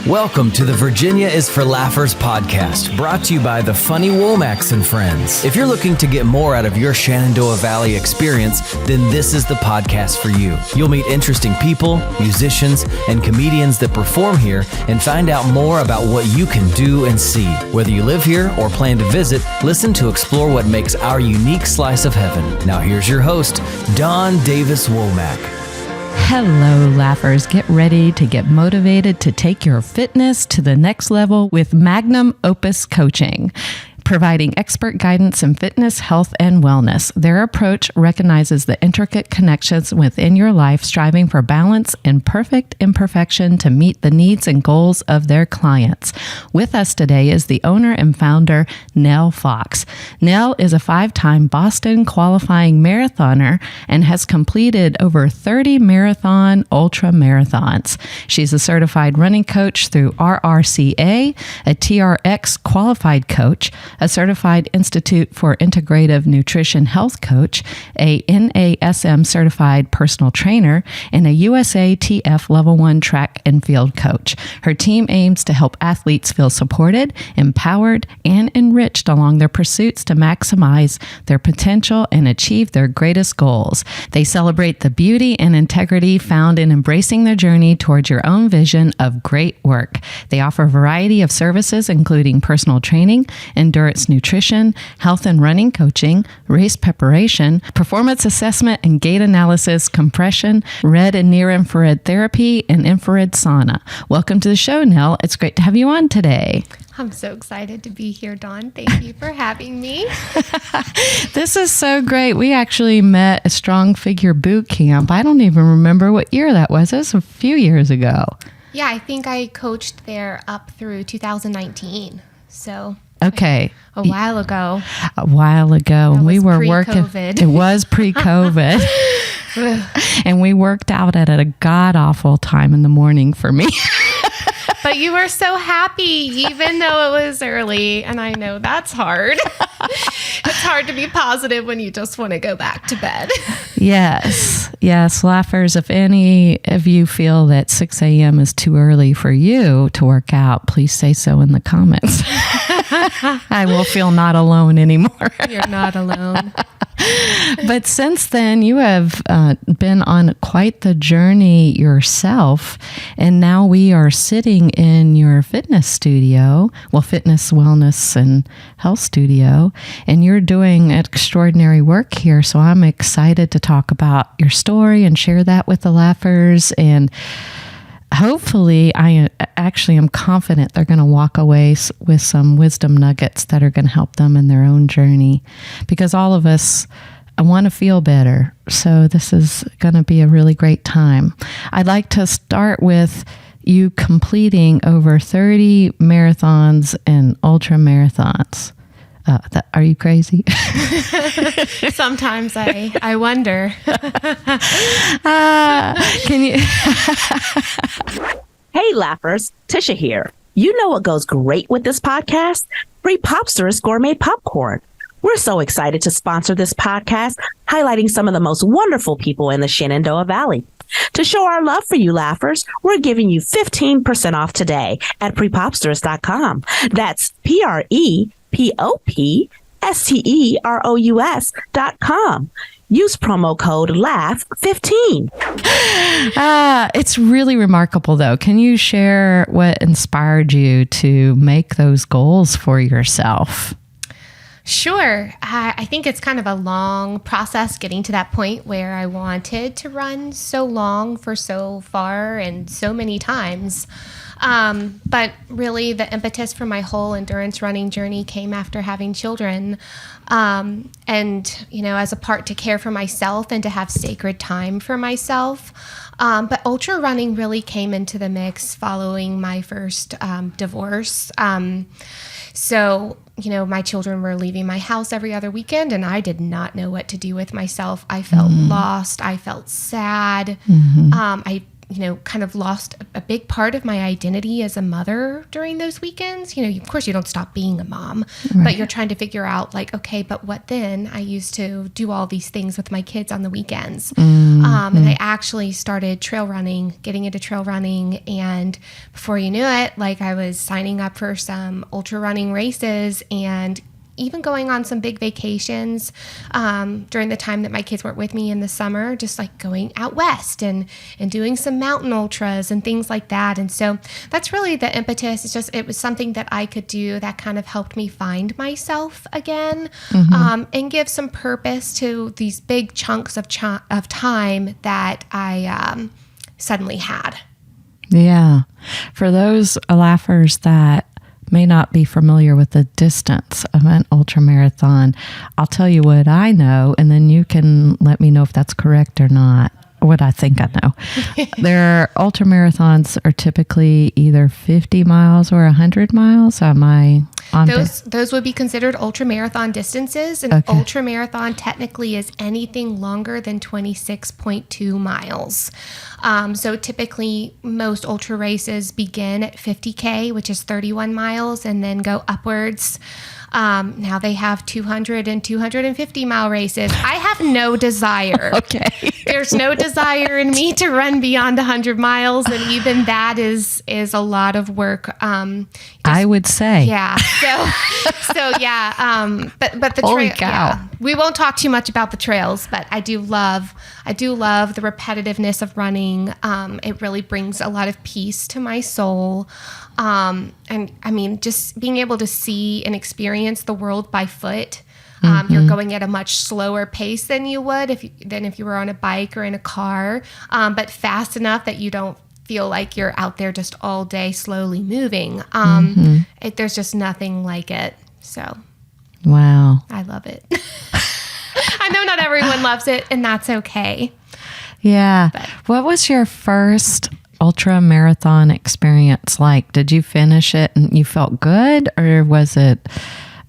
Welcome to the Virginia is for Laughers podcast, brought to you by the funny Womacks and friends. If you're looking to get more out of your Shenandoah Valley experience, then this is the podcast for you. You'll meet interesting people, musicians, and comedians that perform here and find out more about what you can do and see. Whether you live here or plan to visit, listen to explore what makes our unique slice of heaven. Now here's your host, Davis Womack. Hello, laughers. Get ready to get motivated to take your fitness to the next level with Magnum Opus Coaching, providing expert guidance in fitness, health, and wellness. Their approach recognizes the intricate connections within your life, striving for balance and perfect imperfection to meet the needs and goals of their clients. With us today is the owner and founder, Nelle Fox. Nelle is a 5-time Boston qualifying marathoner and has completed over 30 marathon ultra marathons. She's a certified running coach through RRCA, a TRX qualified coach, a certified Institute for Integrative Nutrition Health coach, a NASM certified personal trainer, and a USATF Level 1 track and field coach. Her team aims to help athletes feel supported, empowered, and enriched along their pursuits to maximize their potential and achieve their greatest goals. They celebrate the beauty and integrity found in embracing their journey towards your own vision of great work. They offer a variety of services, including personal training, endurance nutrition, health and running coaching, race preparation, performance assessment and gait analysis, compression, red and near infrared therapy, and infrared sauna. Welcome to the show, Nelle. It's great to have you on today. I'm so excited to be here, Dawn. Thank you for having me. This is so great. We actually met at Strong Figure Boot Camp. I don't even remember what year that was. It was a few years ago. Yeah, I think I coached there up through 2019. So okay. A while ago. And we were working. Pre-COVID. It was pre-COVID. And we worked out at a god-awful time in the morning for me. But you were so happy, even though it was early. And I know that's hard. It's hard to be positive when you just want to go back to bed. Yes, laughers. If any of you feel that 6 a.m. is too early for you to work out, please say so in the comments. I will feel not alone anymore. You're not alone. But since then, you have been on quite the journey yourself, and now we are sitting in your fitness studio, fitness, wellness, and health studio, and you're doing extraordinary work here, so I'm excited to talk about your story and share that with the laughers, and hopefully, I actually am confident they're going to walk away with some wisdom nuggets that are going to help them in their own journey, because all of us want to feel better. So this is going to be a really great time. I'd like to start with you completing over 30 marathons and ultra marathons. Are you crazy? Sometimes I wonder. Can you? Hey, laughers. Tisha here. You know what goes great with this podcast? Free Popsters Gourmet Popcorn. We're so excited to sponsor this podcast, highlighting some of the most wonderful people in the Shenandoah Valley. To show our love for you, laughers, we're giving you 15% off today at prepopsters.com. That's PREPOPSTEROUS.com. Use promo code LAUGH15. It's really remarkable, though. Can you share what inspired you to make those goals for yourself? Sure. I think it's kind of a long process getting to that point where I wanted to run so long for so far and so many times. But really the impetus for my whole endurance running journey came after having children. And, as a part to care for myself and to have sacred time for myself. But ultra running really came into the mix following my first divorce. So, my children were leaving my house every other weekend, and I did not know what to do with myself. I felt lost. I felt sad. I kind of lost a big part of my identity as a mother during those weekends. Of course you don't stop being a mom, but you're trying to figure out like, okay, but what then? I used to do all these things with my kids on the weekends. And I actually started getting into trail running. And before you knew it, like I was signing up for some ultra running races and even going on some big vacations during the time that my kids weren't with me in the summer, just like going out west and doing some mountain ultras and things like that. And so that's really the impetus. It was something that I could do that kind of helped me find myself again, and give some purpose to these big chunks of time that I suddenly had. Yeah. For those laughers that may not be familiar with the distance of an ultra marathon, I'll tell you what I know, and then you can let me know if that's correct or not, or what I think I know. Their ultra marathons are typically either 50 miles or 100 miles. Am I on those would be considered ultra marathon distances. An ultra marathon technically is anything longer than 26.2 miles. So typically most ultra races begin at 50K, which is 31 miles, and then go upwards. Now they have 200 and 250 mile races. I have no desire. There's no desire in me to run beyond 100 miles. And even that is a lot of work. I would say. Yeah. So yeah. But the Holy cow. Yeah. We won't talk too much about the trails, but I do love the repetitiveness of running. It really brings a lot of peace to my soul. And I mean, just being able to see and experience the world by foot. You're going at a much slower pace than you would if you were on a bike or in a car, but fast enough that you don't feel like you're out there just all day slowly moving. There's just nothing like it. So, wow, I love it. I know not everyone loves it, and that's okay. Yeah. But what was your first ultra marathon experience like? Did you finish it and you felt good, or was it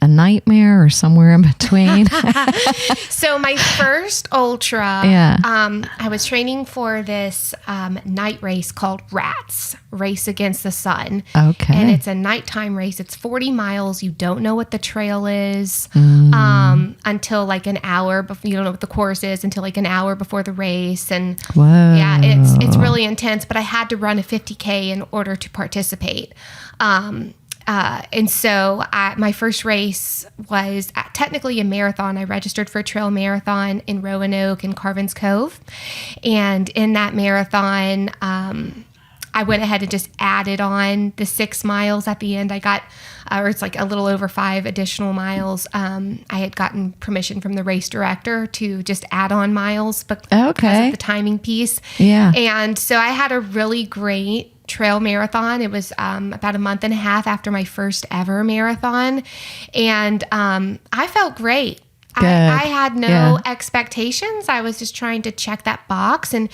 a nightmare or somewhere in between? So my first ultra, I was training for this night race called Race Against the Sun. Okay. And it's a nighttime race. It's 40 miles. You don't know what the trail is until like an hour before. You don't know what the course is until like an hour before the race. And yeah, it's really intense. But I had to run a 50K in order to participate. And so my first race was technically a marathon. I registered for a trail marathon in Roanoke and Carvin's Cove. And in that marathon, I went ahead and just added on the 6 miles at the end. I got, or it's like a little over 5 additional miles. I had gotten permission from the race director to just add on miles because of the timing piece. Yeah. And so I had a really great trail marathon. It was about a month and a half after my first ever marathon. And I felt great. I had no expectations. I was just trying to check that box. And,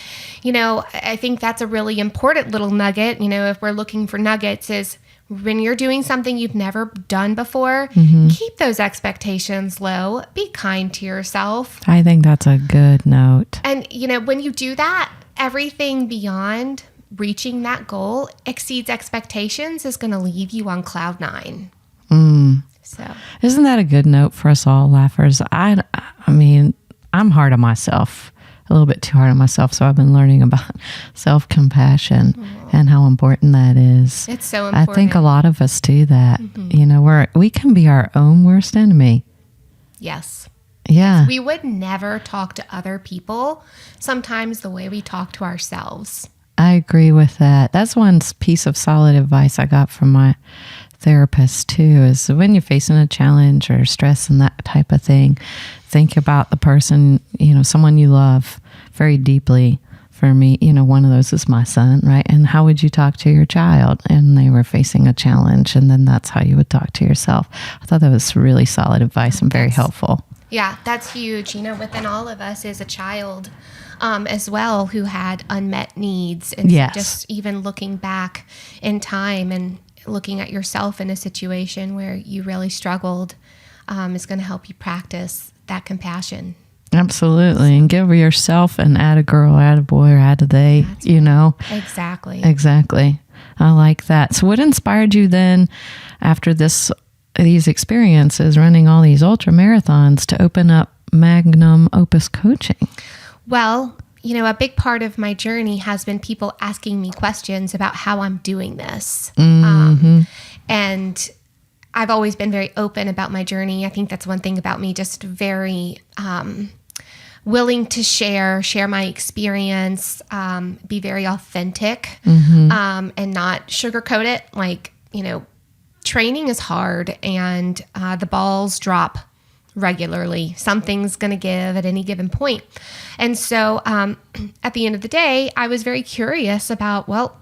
I think that's a really important little nugget, if we're looking for nuggets, is when you're doing something you've never done before, keep those expectations low. Be kind to yourself. I think that's a good note. And, when you do that, everything beyond reaching that goal exceeds expectations is going to leave you on cloud 9. So, isn't that a good note for us all, laughers? I mean, I'm hard on myself, a little bit too hard on myself. So I've been learning about self-compassion and how important that is. It's so important. I think a lot of us do that. We can be our own worst enemy. Yes. Yeah. We would never talk to other people sometimes the way we talk to ourselves. I agree with that. That's one piece of solid advice I got from my therapist too, is when you're facing a challenge or stress and that type of thing, think about the person, someone you love very deeply. For me, one of those is my son, right? And how would you talk to your child? And they were facing a challenge, and then that's how you would talk to yourself. I thought that was really solid advice and very helpful. Yeah, that's huge. Within all of us is a child as well who had unmet needs. And so just even looking back in time and looking at yourself in a situation where you really struggled is going to help you practice that compassion. Absolutely. And give yourself an add a girl, add a boy, or add a they, Exactly. Exactly. I like that. So what inspired you then after these experiences running all these ultra marathons to open up Magnum Opus Coaching? Well, a big part of my journey has been people asking me questions about how I'm doing this. And I've always been very open about my journey. I think that's one thing about me, just very willing to share my experience, be very authentic, and not sugarcoat it. Like, training is hard and the balls drop regularly. Something's going to give at any given point. And so at the end of the day, I was very curious about, well,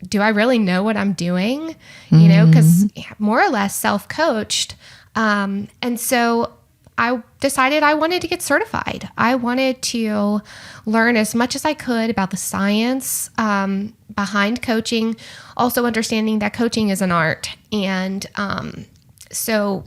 do I really know what I'm doing? Because more or less self-coached. And so I decided I wanted to get certified. I wanted to learn as much as I could about the science behind coaching, also understanding that coaching is an art. And so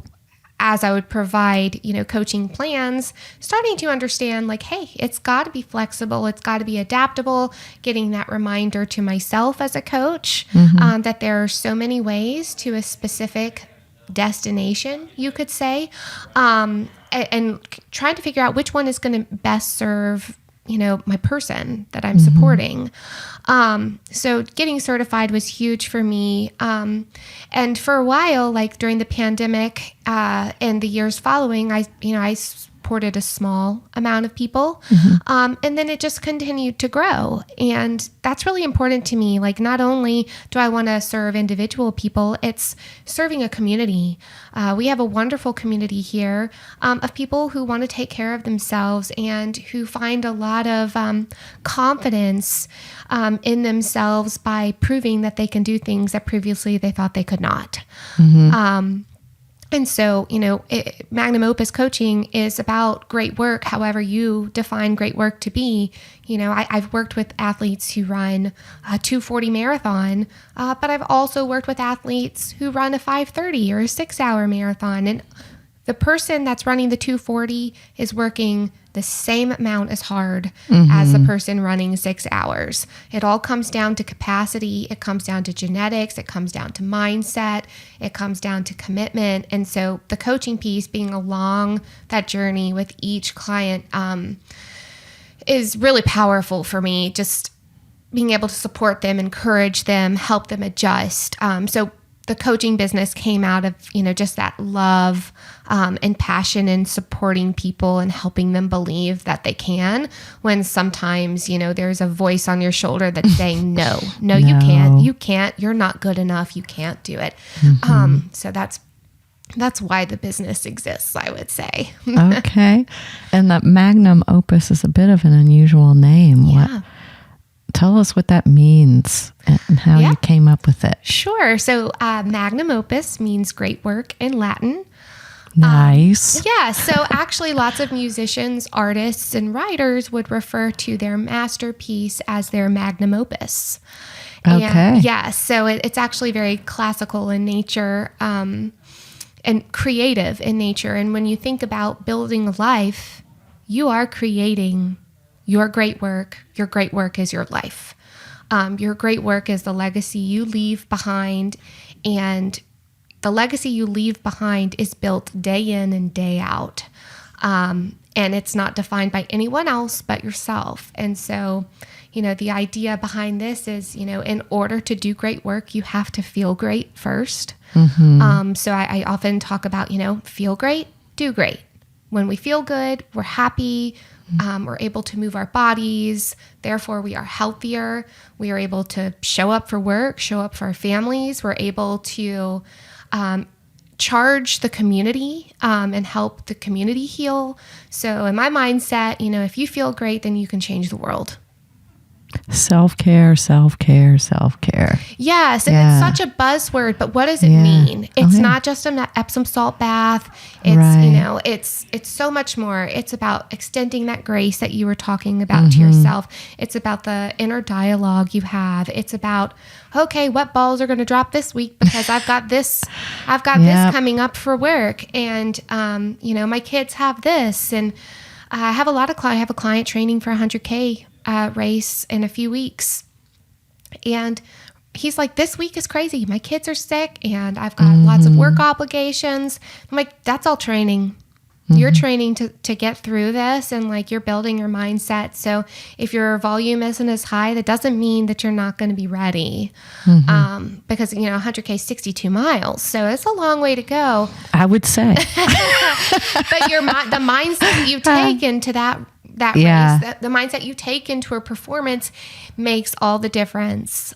as I would provide, coaching plans, starting to understand like, hey, it's got to be flexible. It's got to be adaptable, getting that reminder to myself as a coach that there are so many ways to a specific destination, you could say, and trying to figure out which one is going to best serve my person that I'm supporting. So getting certified was huge for me. And for a while, like during the pandemic, and the years following, I supported a small amount of people. And then it just continued to grow. And that's really important to me. Like, not only do I want to serve individual people, it's serving a community. We have a wonderful community here of people who want to take care of themselves and who find a lot of confidence in themselves by proving that they can do things that previously they thought they could not. And so, Magnum Opus Coaching is about great work, however you define great work to be. I've worked with athletes who run a 2:40 marathon, but I've also worked with athletes who run a 5:30 or a 6-hour marathon. And the person that's running the 2:40 is working the same amount as hard as the person running 6 hours. It all comes down to capacity. It comes down to genetics. It comes down to mindset. It comes down to commitment. And so the coaching piece, being along that journey with each client, is really powerful for me. Just being able to support them, encourage them, help them adjust. So the coaching business came out of, just that love and passion in supporting people and helping them believe that they can, when sometimes, there's a voice on your shoulder that's saying, no, you can't, you're not good enough, you can't do it. So that's why the business exists, I would say. Okay. And that Magnum Opus is a bit of an unusual name. Yeah. Tell us what that means and how you came up with it. Sure. So Magnum Opus means great work in Latin. Nice. So actually lots of musicians, artists, and writers would refer to their masterpiece as their Magnum Opus. Okay. And so it's actually very classical in nature and creative in nature. And when you think about building a life, you are creating your great work. Your great work is your life. Your great work is the legacy you leave behind, and the legacy you leave behind is built day in and day out. And it's not defined by anyone else but yourself. And so, the idea behind this is, in order to do great work, you have to feel great first. So I often talk about, feel great, do great. When we feel good, we're happy. We're able to move our bodies. Therefore, we are healthier. We are able to show up for work, show up for our families. We're able to charge the community and help the community heal. So in my mindset, if you feel great, then you can change the world. Self-care, self-care, self-care. Yes, and it's such a buzzword, but what does it mean? It's not just an Epsom salt bath. It's it's so much more. It's about extending that grace that you were talking about to yourself. It's about the inner dialogue you have. It's about, okay, what balls are going to drop this week because I've got this this coming up for work, and my kids have this, and I have I have a client training for a 100K race in a few weeks. And he's like, this week is crazy. My kids are sick and I've got lots of work obligations. I'm like, that's all training. You're training to get through this, and like you're building your mindset. So if your volume isn't as high, that doesn't mean that you're not going to be ready. Because, 100K is 62 miles. So it's a long way to go. I would say. But the mindset that you take into that race, the mindset you take into a performance makes all the difference.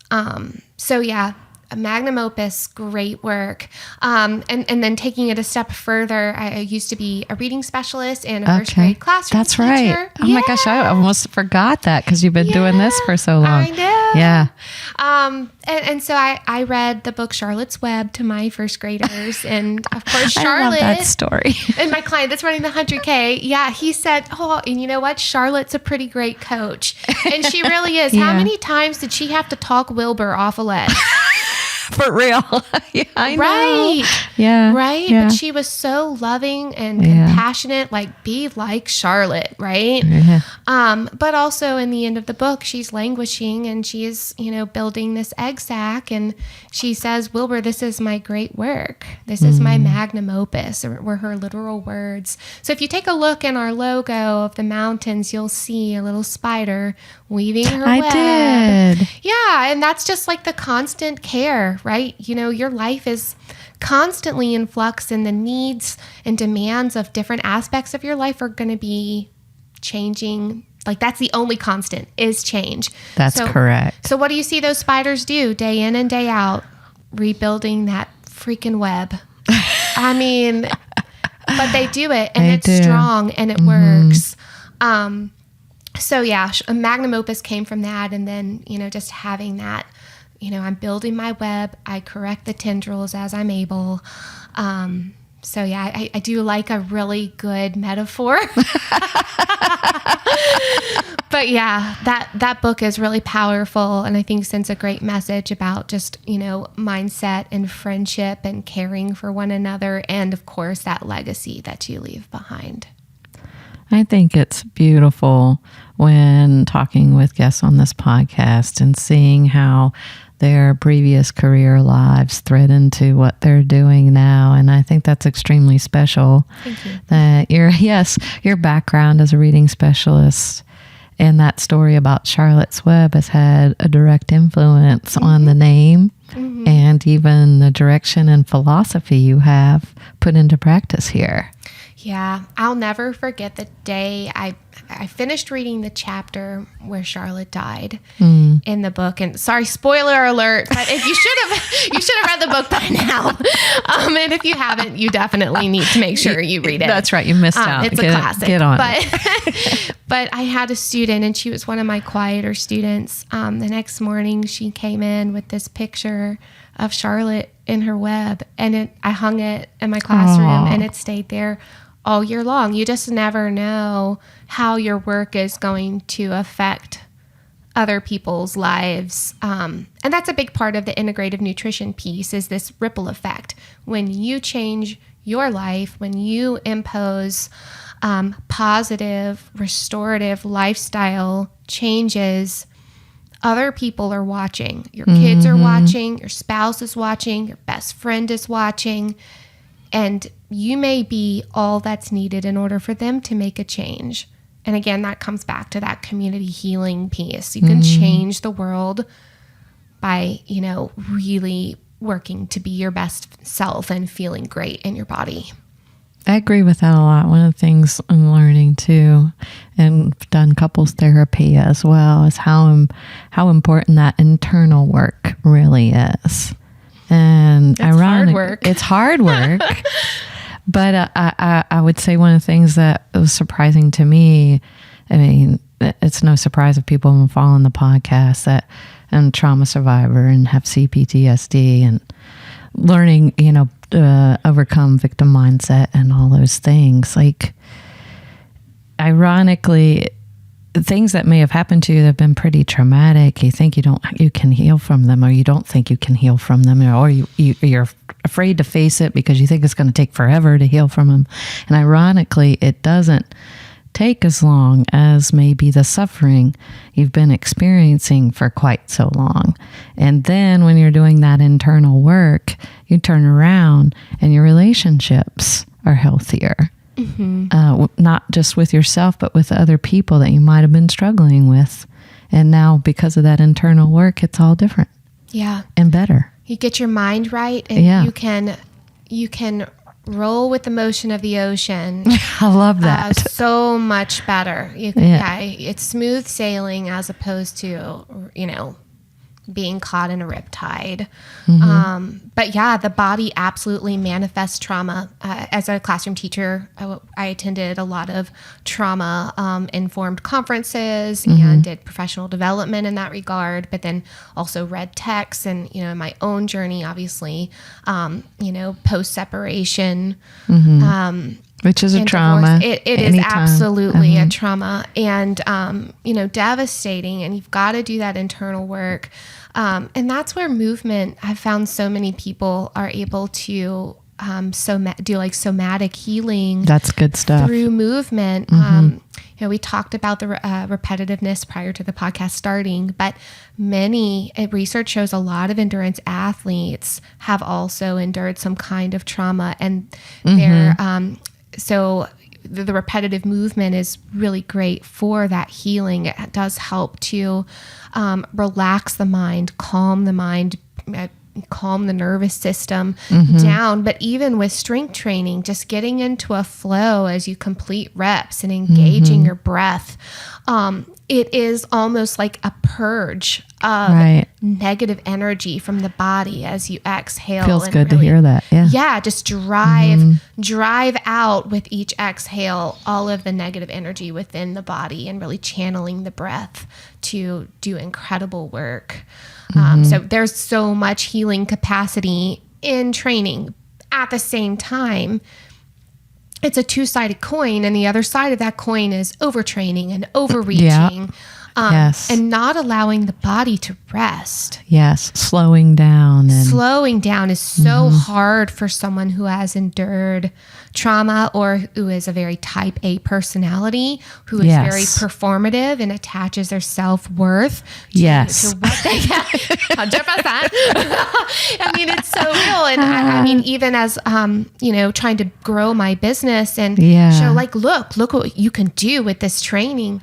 So yeah, a Magnum Opus, great work. And then taking it a step further, I used to be a reading specialist and a first grade classroom teacher. Right. Oh my gosh, I almost forgot that because you've been doing this for so long. I know. Yeah. And so I read the book Charlotte's Web to my first graders. And of course, Charlotte. I love that story. And my client that's running the 100K, he said, and you know what? Charlotte's a pretty great coach. And she really is. How many times did she have to talk Wilbur off a ledge? For real. Yeah, I know. Right. Yeah. Right. Yeah. But she was so loving and compassionate, like be like Charlotte. Right. Yeah. But also in the end of the book, she's languishing and she is, building this egg sac. And she says, Wilbur, this is my great work. This is my magnum opus, were her literal words. So if you take a look in our logo of the mountains, you'll see a little spider weaving her web. I did. Yeah. And that's just like the constant care, right? Your life is constantly in flux, and the needs and demands of different aspects of your life are going to be changing. Like that's the only constant is change. That's correct. So what do you see those spiders do day in and day out? Rebuilding that freaking web. I mean, but they do it, and it's strong and it works. So yeah, a Magnum Opus came from that. And then, just having that, I'm building my web. I correct the tendrils as I'm able. So yeah, I do like a really good metaphor. But yeah, that book is really powerful, and I think sends a great message about just, mindset and friendship and caring for one another, and of course that legacy that you leave behind. I think it's beautiful when talking with guests on this podcast and seeing how their previous career lives thread into what they're doing now. And I think that's extremely special. Thank you. That your background as a reading specialist and that story about Charlotte's Web has had a direct influence on the name and even the direction and philosophy you have put into practice here. Yeah, I'll never forget the day I finished reading the chapter where Charlotte died in the book. And sorry, spoiler alert, but if you should have read the book by now. And if you haven't, you definitely need to make sure you read it. That's right, you missed out. It's a classic. Get on it. But I had a student, and she was one of my quieter students. The next morning, she came in with this picture of Charlotte in her web, and I hung it in my classroom, and it stayed there all year long. You just never know how your work is going to affect other people's lives. And that's a big part of the integrative nutrition piece, is this ripple effect. When you change your life, when you impose positive, restorative lifestyle changes, other people are watching. Your kids are watching, your spouse is watching, your best friend is watching, and you may be all that's needed in order for them to make a change. And again, that comes back to that community healing piece. You can change the world by, really working to be your best self and feeling great in your body. I agree with that a lot. One of the things I'm learning too, and done couples therapy as well, is how important that internal work really is. And it's hard work. It's hard work. But I would say one of the things that was surprising to me, I mean, it's no surprise if people have been following the podcast that I'm a trauma survivor and have CPTSD, and learning, overcome victim mindset and all those things. Like, ironically, things that may have happened to you that have been pretty traumatic, you think you can heal from them, or you don't think you can heal from them, or you're afraid to face it because you think it's going to take forever to heal from them. And ironically, it doesn't take as long as maybe the suffering you've been experiencing for quite so long. And then when you're doing that internal work, you turn around and your relationships are healthier. Not just with yourself, but with other people that you might have been struggling with. And now because of that internal work, it's all different. Yeah. And better. You get your mind right, and you can roll with the motion of the ocean. I love that. So much better. It's smooth sailing as opposed to, being caught in a riptide. But yeah, the body absolutely manifests trauma. As a classroom teacher, I attended a lot of trauma informed conferences and did professional development in that regard, but then also read texts and, in my own journey, obviously, post separation, which is a trauma. It is absolutely a trauma and, devastating, and you've got to do that internal work. And that's where movement, I've found so many people are able to do like somatic healing. That's good stuff. Through movement. We talked about the repetitiveness prior to the podcast starting, but research shows a lot of endurance athletes have also endured some kind of trauma, and they're so the repetitive movement is really great for that healing. It does help to relax the mind, calm the mind, calm the nervous system down. But even with strength training, just getting into a flow as you complete reps and engaging your breath, it is almost like a purge of negative energy from the body as you exhale. Feels good to hear that. Yeah, just drive out with each exhale all of the negative energy within the body and really channeling the breath to do incredible work. So there's so much healing capacity in training. At the same time, it's a two-sided coin, and the other side of that coin is overtraining and overreaching. And not allowing the body to rest. Yes, slowing down. Slowing down is so hard for someone who has endured trauma or who is a very type A personality, who is very performative and attaches their self-worth to what they have. 100%. I mean, it's so real. And I mean, even as, trying to grow my business and show like, look what you can do with this training,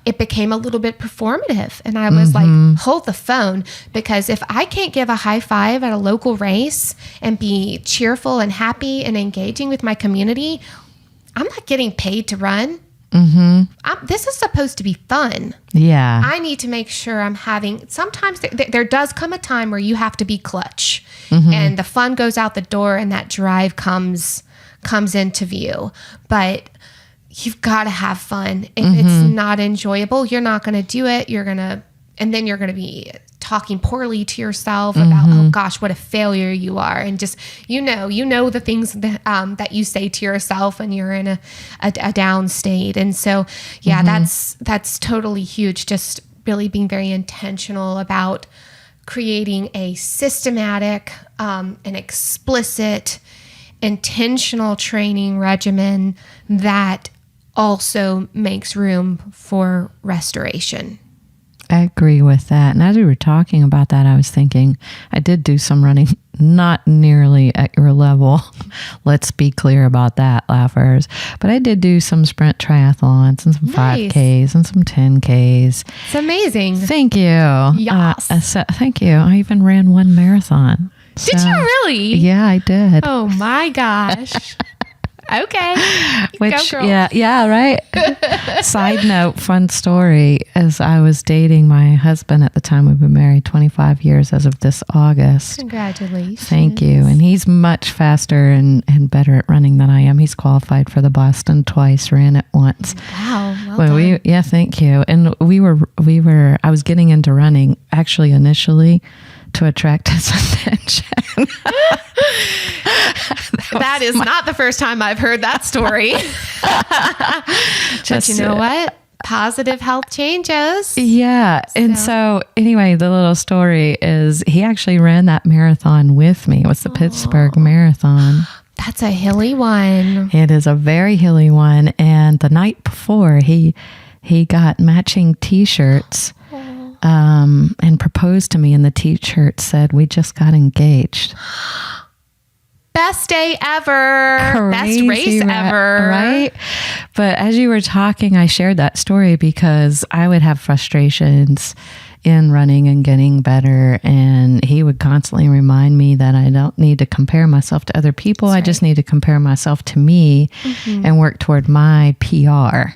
it became a little bit performative. And I was like, hold the phone, because if I can't give a high five at a local race and be cheerful and happy and engaging with my community, I'm not getting paid to run. This is supposed to be fun. Yeah. I need to make sure I'm having, sometimes there does come a time where you have to be clutch and the fun goes out the door and that drive comes into view. But you've got to have fun. If it's not enjoyable, you're not going to do it. And then you're going to be talking poorly to yourself about, oh gosh, what a failure you are. And just, the things that you say to yourself when you're in a down state. And so, that's totally huge. Just really being very intentional about creating a systematic, an explicit, intentional training regimen that also makes room for restoration. I agree with that. And as we were talking about that, I was thinking I did do some running, not nearly at your level. Let's be clear about that, laughers. But I did do some sprint triathlons and some 5Ks and some 10Ks. It's amazing. Thank you. Yes. Thank you. I even ran one marathon. Did you really? Yeah, I did. Oh my gosh. Okay. Which, go, girl. yeah, right. Side note, fun story, as I was dating my husband at the time, we've been married 25 years as of this August. Congratulations. Thank you. And he's much faster and better at running than I am. He's qualified for the Boston twice, ran it once. Wow. Well done. Thank you. And I was getting into running actually initially to attract his attention. That is not the first time I've heard that story. But you know what? Positive health changes. Yeah. And so anyway, the little story is he actually ran that marathon with me. It was the Pittsburgh Marathon. That's a hilly one. It is a very hilly one. And the night before, he got matching T-shirts and proposed to me. And the T-shirt said, "We just got engaged." Best day ever. Crazy, Best race ever. Right? But as you were talking, I shared that story because I would have frustrations in running and getting better. And he would constantly remind me that I don't need to compare myself to other people. That's I right. just need to compare myself to me and work toward my PR,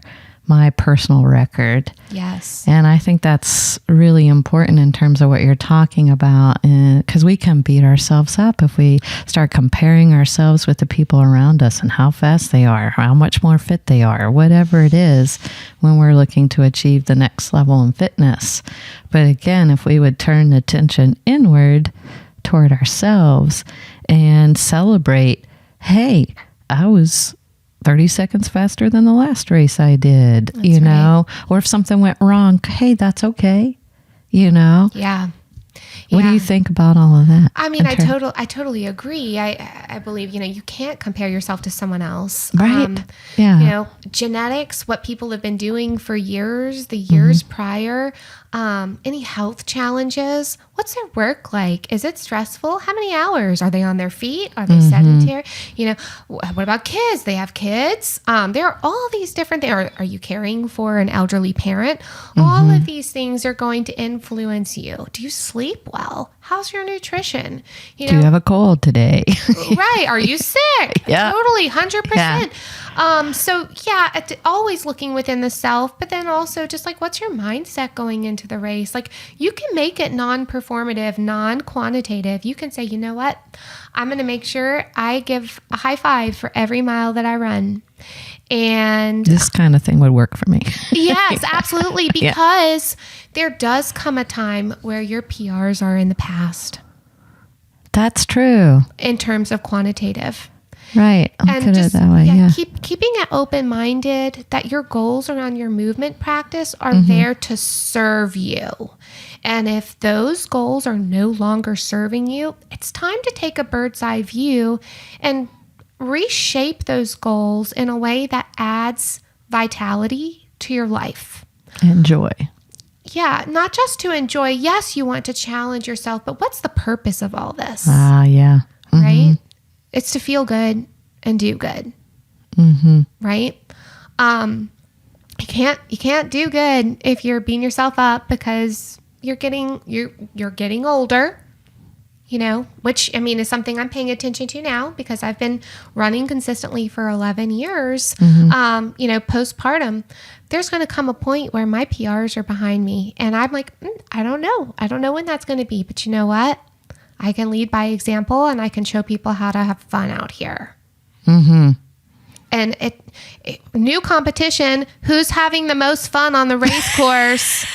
my personal record. Yes. And I think that's really important in terms of what you're talking about, because we can beat ourselves up if we start comparing ourselves with the people around us and how fast they are, how much more fit they are, or whatever it is when we're looking to achieve the next level in fitness. But again, if we would turn attention inward toward ourselves and celebrate, hey, I was 30 seconds faster than the last race I did, you know, or if something went wrong, hey, that's okay, you know? Yeah. What do you think about all of that? I mean, I totally agree. I believe, you can't compare yourself to someone else. Right. Yeah. Genetics, what people have been doing for years, the years prior, any health challenges, what's their work like? Is it stressful? How many hours? Are they on their feet? Are they sedentary? What about kids? They have kids. There are all these different things. Are you caring for an elderly parent? All of these things are going to influence you. Do you sleep well? How's your nutrition? Do you have a cold today? Right. Are you sick? Yeah. Totally. 100%. Always looking within the self, but then also just like, what's your mindset going into the race? Like, you can make it non-performative, non-quantitative. You can say, you know what? I'm going to make sure I give a high five for every mile that I run. And this kind of thing would work for me. Yes, absolutely. Because there does come a time where your PRs are in the past. That's true. In terms of quantitative. Right. Look at it that way. Yeah. Keeping it open-minded that your goals around your movement practice are there to serve you. And if those goals are no longer serving you, it's time to take a bird's eye view and reshape those goals in a way that adds vitality to your life. Enjoy. Yeah, not just to enjoy. Yes, you want to challenge yourself, but what's the purpose of all this? Yeah. Right? It's to feel good and do good. Right? You can't do good if you're beating yourself up because you're getting older. Which is something I'm paying attention to now because I've been running consistently for 11 years. Postpartum, there's going to come a point where my PRs are behind me and I'm like, I don't know when that's going to be, but you know what? I can lead by example and I can show people how to have fun out here. And new competition, who's having the most fun on the race course?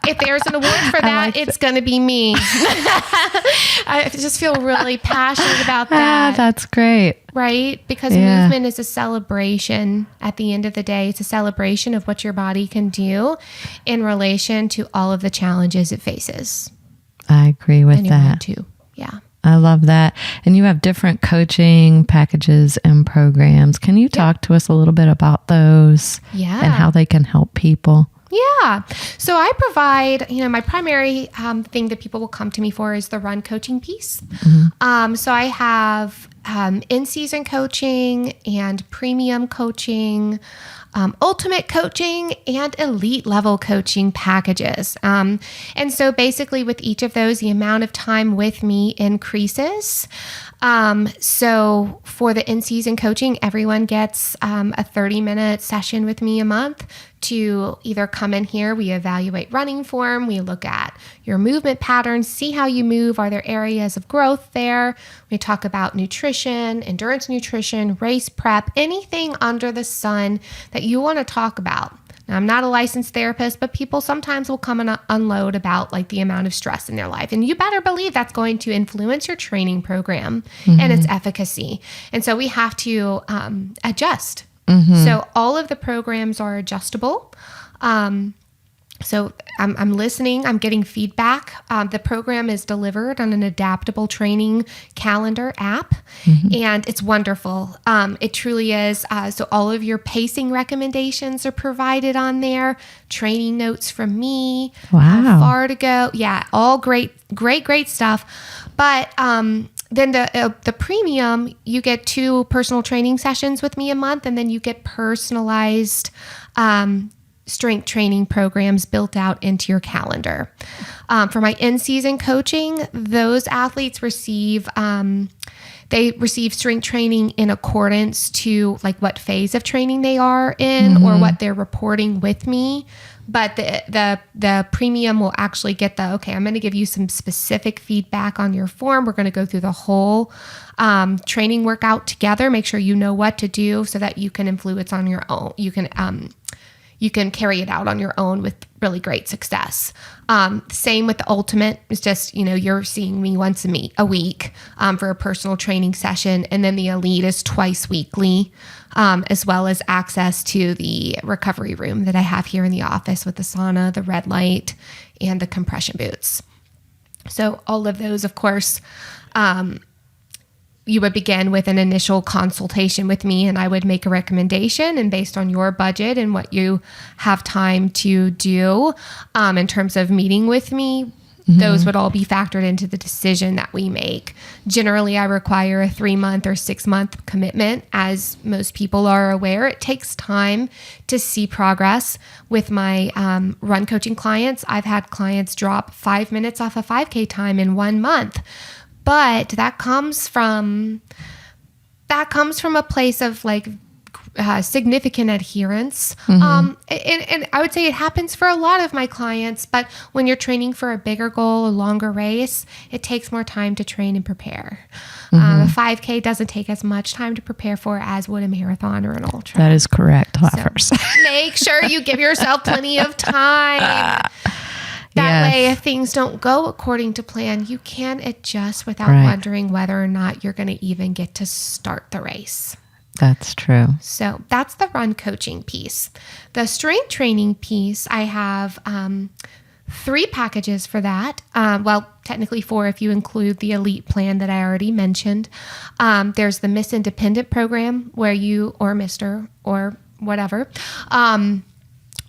If there's an award for that, it's going to be me. I just feel really passionate about that. That's great. Right? Because movement is a celebration at the end of the day. It's a celebration of what your body can do in relation to all of the challenges it faces. I agree with that. Too. Yeah. I love that. And you have different coaching packages and programs. Can you talk to us a little bit about those and how they can help people? Yeah. So I provide, my primary thing that people will come to me for is the run coaching piece. So I have in-season coaching and premium coaching, ultimate coaching, and elite level coaching packages. And so basically with each of those, the amount of time with me increases. So for the in-season coaching, everyone gets a 30-minute session with me a month to either come in here, we evaluate running form, we look at your movement patterns, see how you move, are there areas of growth there? We talk about nutrition, endurance nutrition, race prep, anything under the sun that you want to talk about. Now, I'm not a licensed therapist, but people sometimes will come and unload about like the amount of stress in their life. And you better believe that's going to influence your training program and its efficacy. And so we have to adjust. So all of the programs are adjustable. So I'm listening, I'm getting feedback. The program is delivered on an adaptable training calendar app, and it's wonderful. It truly is. So all of your pacing recommendations are provided on there, training notes from me, how far to go. Yeah, all great stuff. But then the premium, you get 2 personal training sessions with me a month, and then you get personalized strength training programs built out into your calendar. For my in-season coaching, those athletes receive strength training in accordance to like what phase of training they are in or what they're reporting with me. But the premium will actually get I'm going to give you some specific feedback on your form. We're going to go through the whole training workout together. Make sure you know what to do so that you can influence on your own. You can carry it out on your own with really great success. Same with the ultimate. It's just, you're seeing me once a week for a personal training session. And then the elite is twice weekly, as well as access to the recovery room that I have here in the office with the sauna, the red light, and the compression boots. So all of those, of course, you would begin with an initial consultation with me, and I would make a recommendation, and based on your budget and what you have time to do in terms of meeting with me, those would all be factored into the decision that we make. Generally, I require a 3-month or 6-month commitment. As most people are aware, it takes time to see progress with my run coaching clients. I've had clients drop 5 minutes off a 5K time in 1 month. But that comes from a place of like significant adherence. And I would say it happens for a lot of my clients, but when you're training for a bigger goal, a longer race, it takes more time to train and prepare. A 5K doesn't take as much time to prepare for as would a marathon or an ultra. That is correct, Laughers. So make sure you give yourself plenty of time. That way, if things don't go according to plan, you can adjust without wondering whether or not you're going to even get to start the race. That's true. So that's the run coaching piece. The strength training piece, I have 3 packages for that. Well, technically 4 if you include the elite plan that I already mentioned. There's the Miss Independent program where you, or Mr. or whatever,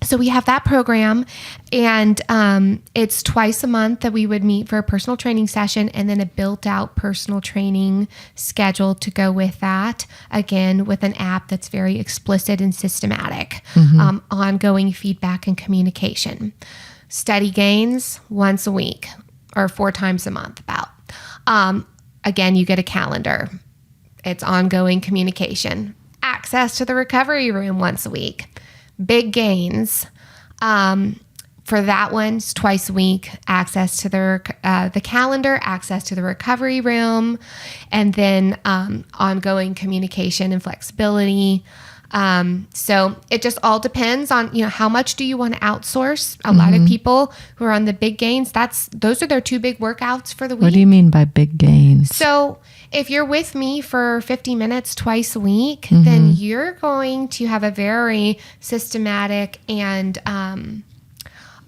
so we have that program, and it's twice a month that we would meet for a personal training session, and then a built-out personal training schedule to go with that, again, with an app that's very explicit and systematic, ongoing feedback and communication. Steady gains once a week or 4 times a month about. Again, you get a calendar. It's ongoing communication. Access to the recovery room once a week. Big gains. For that one, it's twice a week. Access to the calendar, access to the recovery room, and then ongoing communication and flexibility. So it just all depends on, how much do you want to outsource? A lot of people who are on the big gains, those are their 2 big workouts for the week. What do you mean by big gains? So if you're with me for 50 minutes twice a week, then you're going to have a very systematic and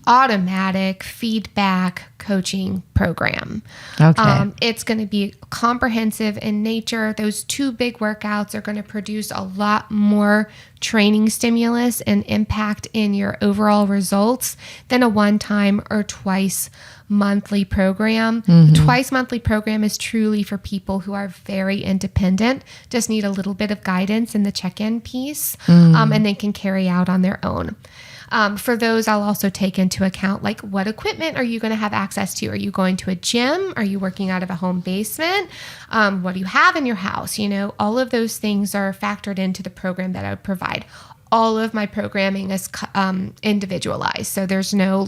automatic feedback coaching program. Okay. It's going to be comprehensive in nature. Those 2 big workouts are going to produce a lot more training stimulus and impact in your overall results than a one-time or twice monthly program. The twice monthly program is truly for people who are very independent, just need a little bit of guidance in the check-in piece, and then can carry out on their own. For those, I'll also take into account, like, what equipment are you going to have access to? Are you going to a gym? Are you working out of a home basement? What do you have in your house? All of those things are factored into the program that I would provide. All of my programming is individualized. So there's no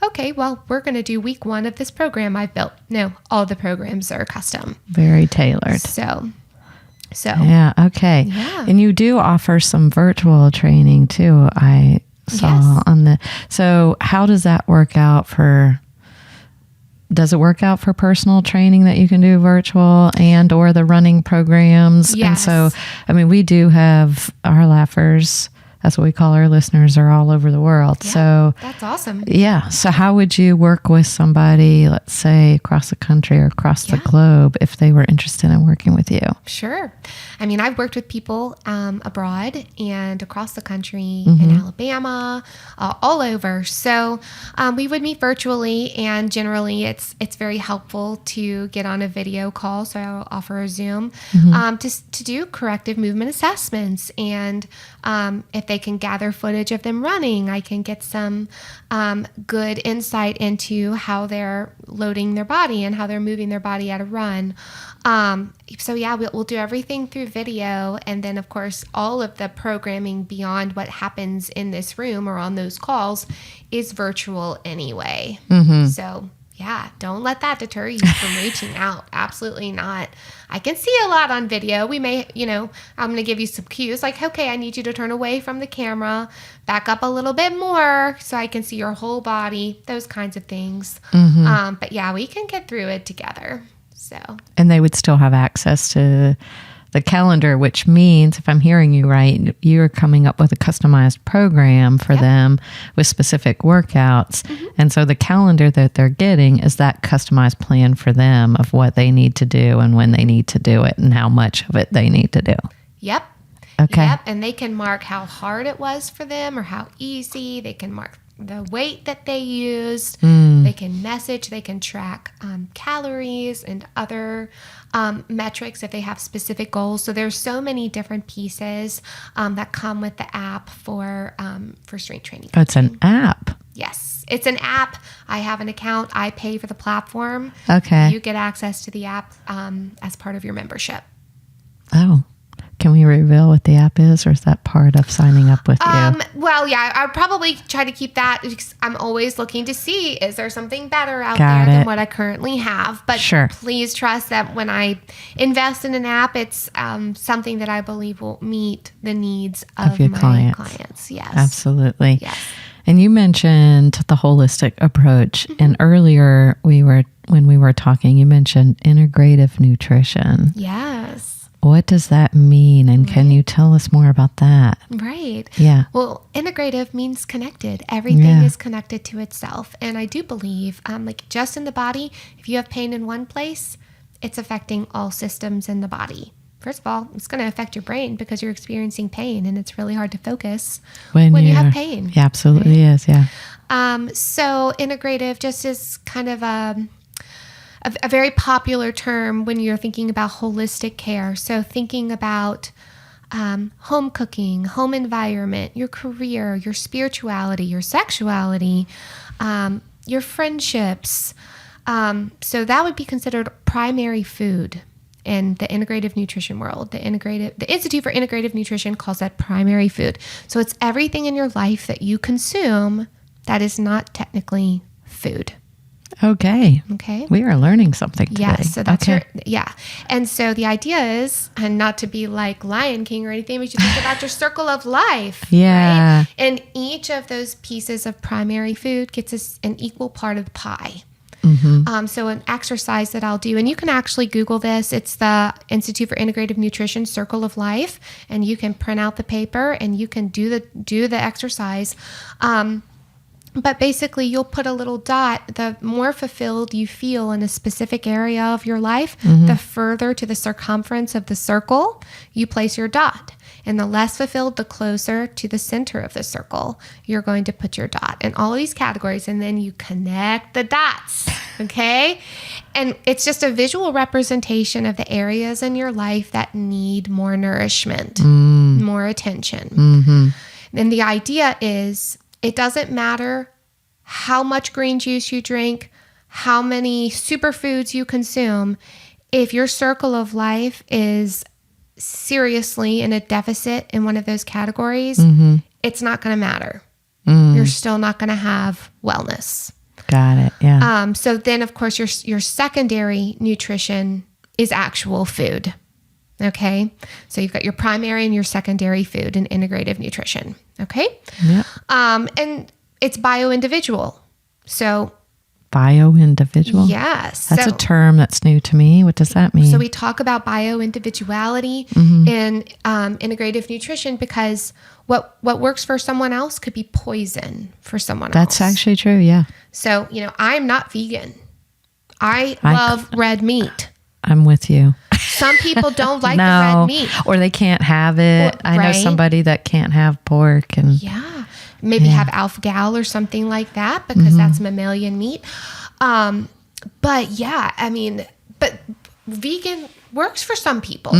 okay, well, we're going to do week 1 of this program I've built. No, all the programs are custom. Very tailored. So yeah, okay. Yeah. And you do offer some virtual training too, I saw on the. So how does that work out does it work out for personal training that you can do virtual and or the running programs? Yes. And so, we do have our Laughers That's what we call our listeners, are all over the world. Yeah, So that's awesome. yeah. So how would you work with somebody, let's say across the country or across the Yeah. globe, if they were interested in working with you? Sure. I mean, I've worked with people abroad and across the country, in Alabama, all over. So we would meet virtually, and generally it's very helpful to get on a video call. So I'll offer a Zoom to do corrective movement assessments. And if they can gather footage of them running, I can get some good insight into how they're loading their body and how they're moving their body at a run. So yeah, we'll do everything through video. And then of course, all of the programming beyond what happens in this room or on those calls is virtual anyway. So yeah, don't let that deter you from reaching out. Absolutely not. I can see a lot on video. We may, I'm going to give you some cues like, okay, I need you to turn away from the camera, back up a little bit more so I can see your whole body, those kinds of things. But yeah, we can get through it together. So, And they would still have access to the calendar, which means, if I'm hearing you right, you're coming up with a customized program for them with specific workouts. And so the calendar that they're getting is that customized plan for them of what they need to do and when they need to do it and how much of it they need to do. Yep. Okay. Yep. And they can mark how hard it was for them or how easy. They can mark the weight that they used. They can message, they can track calories and other metrics if they have specific goals. So there's so many different pieces that come with the app for strength training. Oh, it's an app. Yes, it's an app. I have an account. I pay for the platform. Okay. You get access to the app as part of your membership. Oh. Can we reveal what the app is, or is that part of signing up with you? Well, yeah, I'd probably try to keep that because I'm always looking to see, is there something better out Got there it. than what I currently have? But Sure. please trust that when I invest in an app, it's something that I believe will meet the needs of your my clients. Yes. Absolutely. Yes. And you mentioned the holistic approach. And earlier when we were talking, you mentioned integrative nutrition. Yes. What does that mean? And can you tell us more about that? Right. Yeah. Well, integrative means connected. Everything is connected to itself. And I do believe, like just in the body, if you have pain in one place, it's affecting all systems in the body. First of all, it's going to affect your brain because you're experiencing pain and it's really hard to focus when you have pain. Yeah, absolutely is. Yeah. So integrative just is kind of a very popular term when you're thinking about holistic care. So thinking about home cooking, home environment, your career, your spirituality, your sexuality, your friendships. So that would be considered primary food in the integrative nutrition world. The Institute for Integrative Nutrition calls that primary food. So it's everything in your life that you consume that is not technically food. Okay. Okay. We are learning something today. Yes, so that's okay. And so the idea is, and not to be like Lion King or anything, but you think about your circle of life. Yeah. Right? And each of those pieces of primary food gets us an equal part of the pie. So an exercise that I'll do, and you can actually Google this. It's the Institute for Integrative Nutrition Circle of Life, and you can print out the paper and you can do the exercise. But basically, you'll put a little dot. The more fulfilled you feel in a specific area of your life, the further to the circumference of the circle you place your dot. And the less fulfilled, the closer to the center of the circle you're going to put your dot in all of these categories. And then you connect the dots, okay? And it's just a visual representation of the areas in your life that need more nourishment, more attention. And the idea is, it doesn't matter how much green juice you drink, how many superfoods you consume. If your circle of life is seriously in a deficit in one of those categories, it's not going to matter. You're still not going to have wellness. Got it. Yeah. So then, of course, your secondary nutrition is actual food. Okay, so you've got your primary and your secondary food in integrative nutrition. Okay, Yep. And it's bio-individual. So Bio-individual? yes, That's a term that's new to me. What does that mean? So we talk about bio-individuality in integrative nutrition because what works for someone else could be poison for someone else. That's actually true. Yeah. So, I'm not vegan. I love red meat. I'm with you. Some people don't like the red meat. Or they can't have it. I know somebody that can't have pork. And Maybe have alpha-gal or something like that because that's mammalian meat. But vegan works for some people.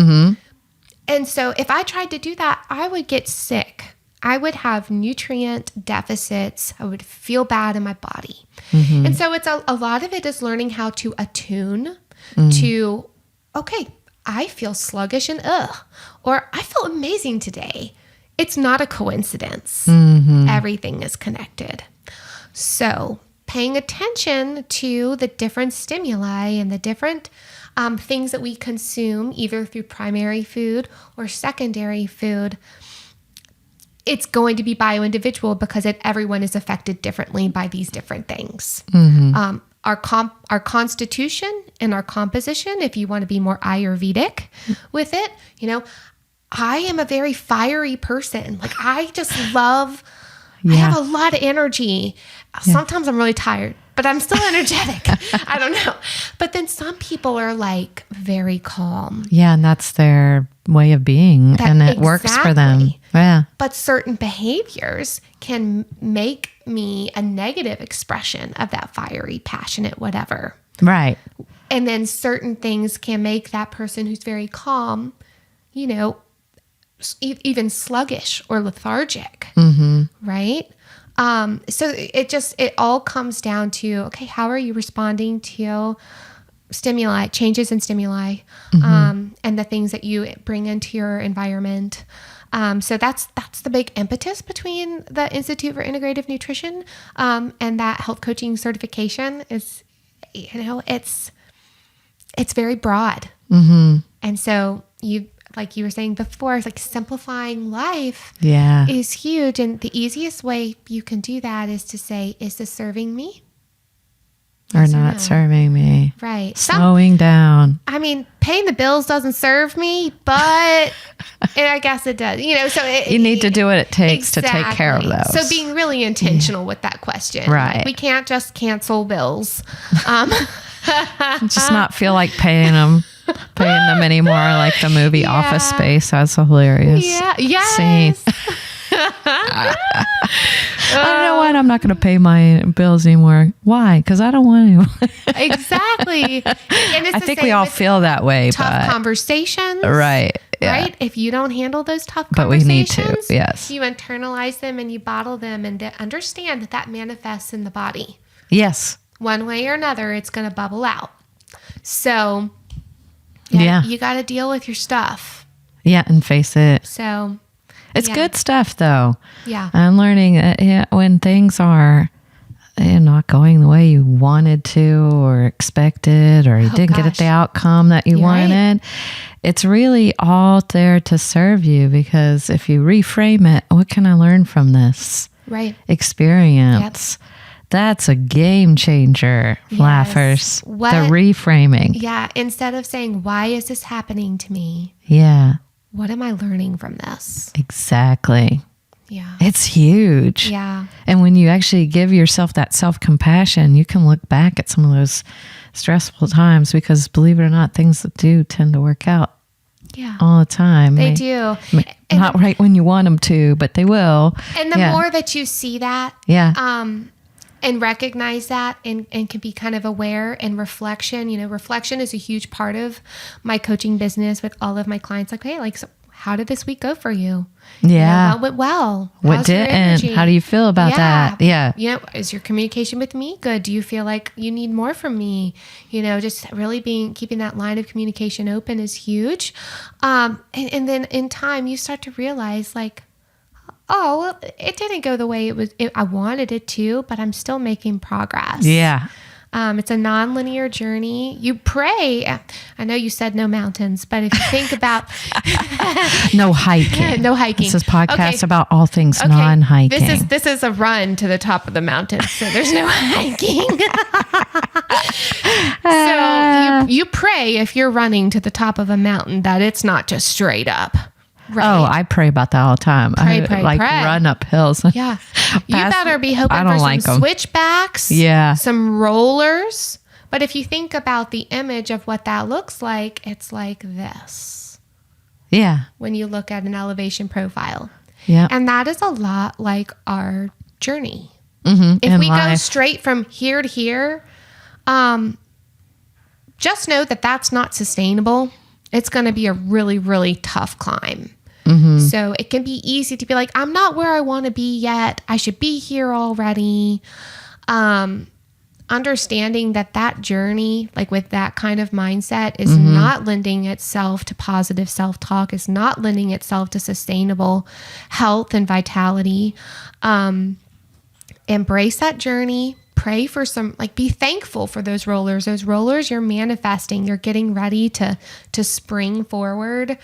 And so if I tried to do that, I would get sick. I would have nutrient deficits. I would feel bad in my body. And so it's a lot of it is learning how to attune to, okay, I feel sluggish and or I feel amazing today. It's not a coincidence. Everything is connected. So paying attention to the different stimuli and the different things that we consume, either through primary food or secondary food, it's going to be bio-individual because everyone is affected differently by these different things. Our constitution and our composition, if you want to be more Ayurvedic with it, I am a very fiery person. Like I just love, I have a lot of energy. Sometimes I'm really tired, but I'm still energetic. I don't know. But then some people are like very calm. Yeah. And that's their way of being and it works for them. Yeah. But certain behaviors can make me a negative expression of that fiery, passionate, whatever. Right. And then certain things can make that person who's very calm, even sluggish or lethargic. Right. So it all comes down to, okay, how are you responding to stimuli, changes in stimuli, and the things that you bring into your environment. So that's the big impetus between the Institute for Integrative Nutrition and that health coaching certification is, it's very broad. And so like you were saying before, it's like simplifying life is huge. And the easiest way you can do that is to say, is this serving me? Or not serving me. Right. Slowing down. I mean, paying the bills doesn't serve me, but I guess it does. So you need to do what it takes to take care of those. So being really intentional with that question. Right. Like, we can't just cancel bills. Just not feel like paying them anymore, like the movie Office Space. That's a hilarious scene. I don't know what. I'm not going to pay my bills anymore. Why? Because I don't want to. Exactly. And I think we all feel that way. Tough conversations. Right. Yeah. Right? If you don't handle those tough but we need conversations, to. Yes. You internalize them and you bottle them and understand that manifests in the body. Yes. One way or another, it's going to bubble out. So, you got to deal with your stuff. Yeah, and face it. So, it's good stuff, though. Yeah. I'm learning when things are not going the way you wanted to or expected, or you didn't get the outcome that you wanted. It's really all there to serve you, because if you reframe it, what can I learn from this experience? Yep. That's a game changer, laughers. The reframing. Yeah. Instead of saying, why is this happening to me? Yeah. What am I learning from this? Exactly. Yeah. It's huge. Yeah. And when you actually give yourself that self-compassion, you can look back at some of those stressful times, because believe it or not, things do tend to work out. Yeah. All the time. They do. Not right when you want them to, but they will. And the more that you see that, and recognize that and can be kind of aware, and reflection, reflection is a huge part of my coaching business with all of my clients. Like, hey, so how did this week go for you? Yeah. What went well? What didn't? How do you feel about that? Yeah. Is your communication with me good? Do you feel like you need more from me? Just really keeping that line of communication open is huge. And then in time, you start to realize, like, oh, well, it didn't go the way I wanted it to, but I'm still making progress. Yeah. It's a non-linear journey. You pray. I know you said no mountains, but if you think about no hiking. No hiking. This is a podcast about all things non-hiking. This is a run to the top of the mountain, so there's no hiking. So you pray, if you're running to the top of a mountain, that it's not just straight up. Right. Oh, I pray about that all the time. Pray, I run up hills. Yeah. You better be hoping I don't for like some 'em. switchbacks, some rollers. But if you think about the image of what that looks like, it's like this. Yeah. When you look at an elevation profile. Yeah. And that is a lot like our journey. Mm-hmm. If we go straight from here to here, just know that that's not sustainable. It's going to be a really, really tough climb. Mm-hmm. So it can be easy to be like, I'm not where I want to be yet. I should be here already. Understanding that journey, like with that kind of mindset, is not lending itself to positive self-talk, is not lending itself to sustainable health and vitality. Embrace that journey. Pray for some, like, be thankful for those rollers. Those rollers you're manifesting. You're getting ready to spring forward.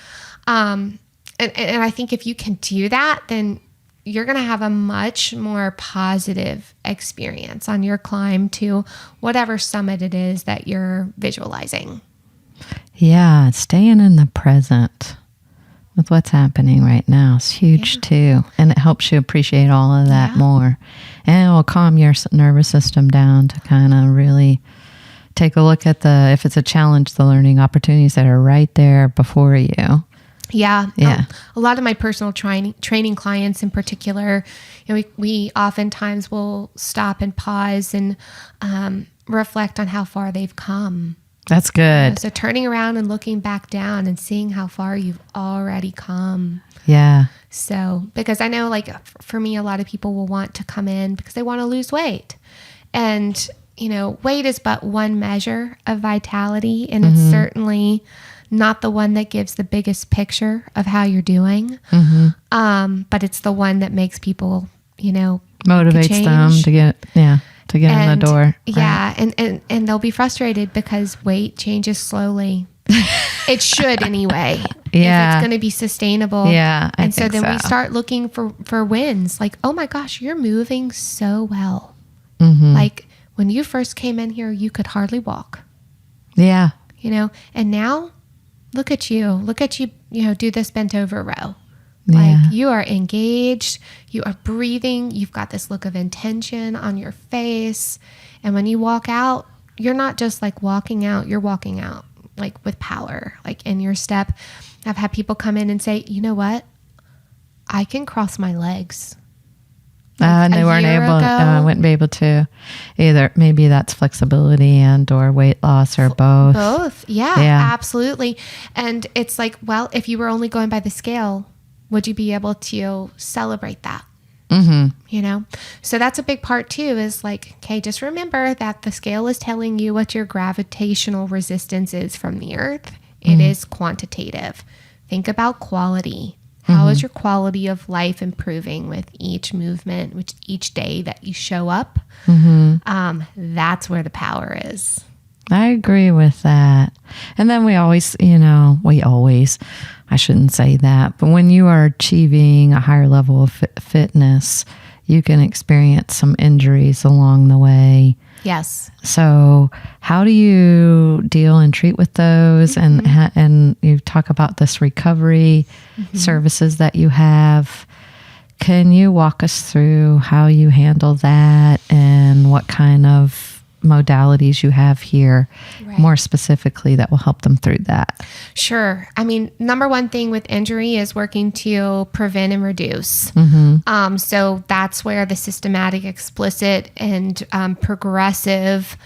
And I think if you can do that, then you're going to have a much more positive experience on your climb to whatever summit it is that you're visualizing. Yeah, staying in the present with what's happening right now is huge too. And it helps you appreciate all of that more. And it will calm your nervous system down to kind of really take a look at if it's a challenge, the learning opportunities that are right there before you. Yeah. Yeah. A lot of my personal training clients in particular, we oftentimes will stop and pause and reflect on how far they've come. That's good. So turning around and looking back down and seeing how far you've already come. Yeah. So, because I know, like, for me, a lot of people will want to come in because they want to lose weight. And, weight is but one measure of vitality, and it's certainly not the one that gives the biggest picture of how you're doing. But it's the one that makes people, motivates them to get in the door. Right? Yeah. And they'll be frustrated because weight changes slowly. It should anyway. Yeah. If it's going to be sustainable. Yeah. And so then we start looking for wins. Like, oh my gosh, you're moving so well. Like when you first came in here, you could hardly walk. Yeah. And now look at you, do this bent over row. Like you are engaged, you are breathing, you've got this look of intention on your face. And when you walk out, you're not just like walking out, you're walking out like with power, like in your step. I've had people come in and say, you know what? I can cross my legs. And they wouldn't be able to either. Maybe that's flexibility and or weight loss or both. Both. Yeah, absolutely. And it's like, well, if you were only going by the scale, would you be able to celebrate that? So that's a big part too, is like, okay, just remember that the scale is telling you what your gravitational resistance is from the earth. It is quantitative. Think about quality. How is your quality of life improving with each movement, with each day that you show up? That's where the power is. I agree with that. And then we always, I shouldn't say that, but when you are achieving a higher level of fitness, you can experience some injuries along the way. Yes. So how do you deal and treat with those? And you talk about this recovery services that you have. Can you walk us through how you handle that and what kind of modalities you have here more specifically that will help them through that? Sure. I mean, number one thing with injury is working to prevent and reduce. So that's where the systematic, explicit, and progressive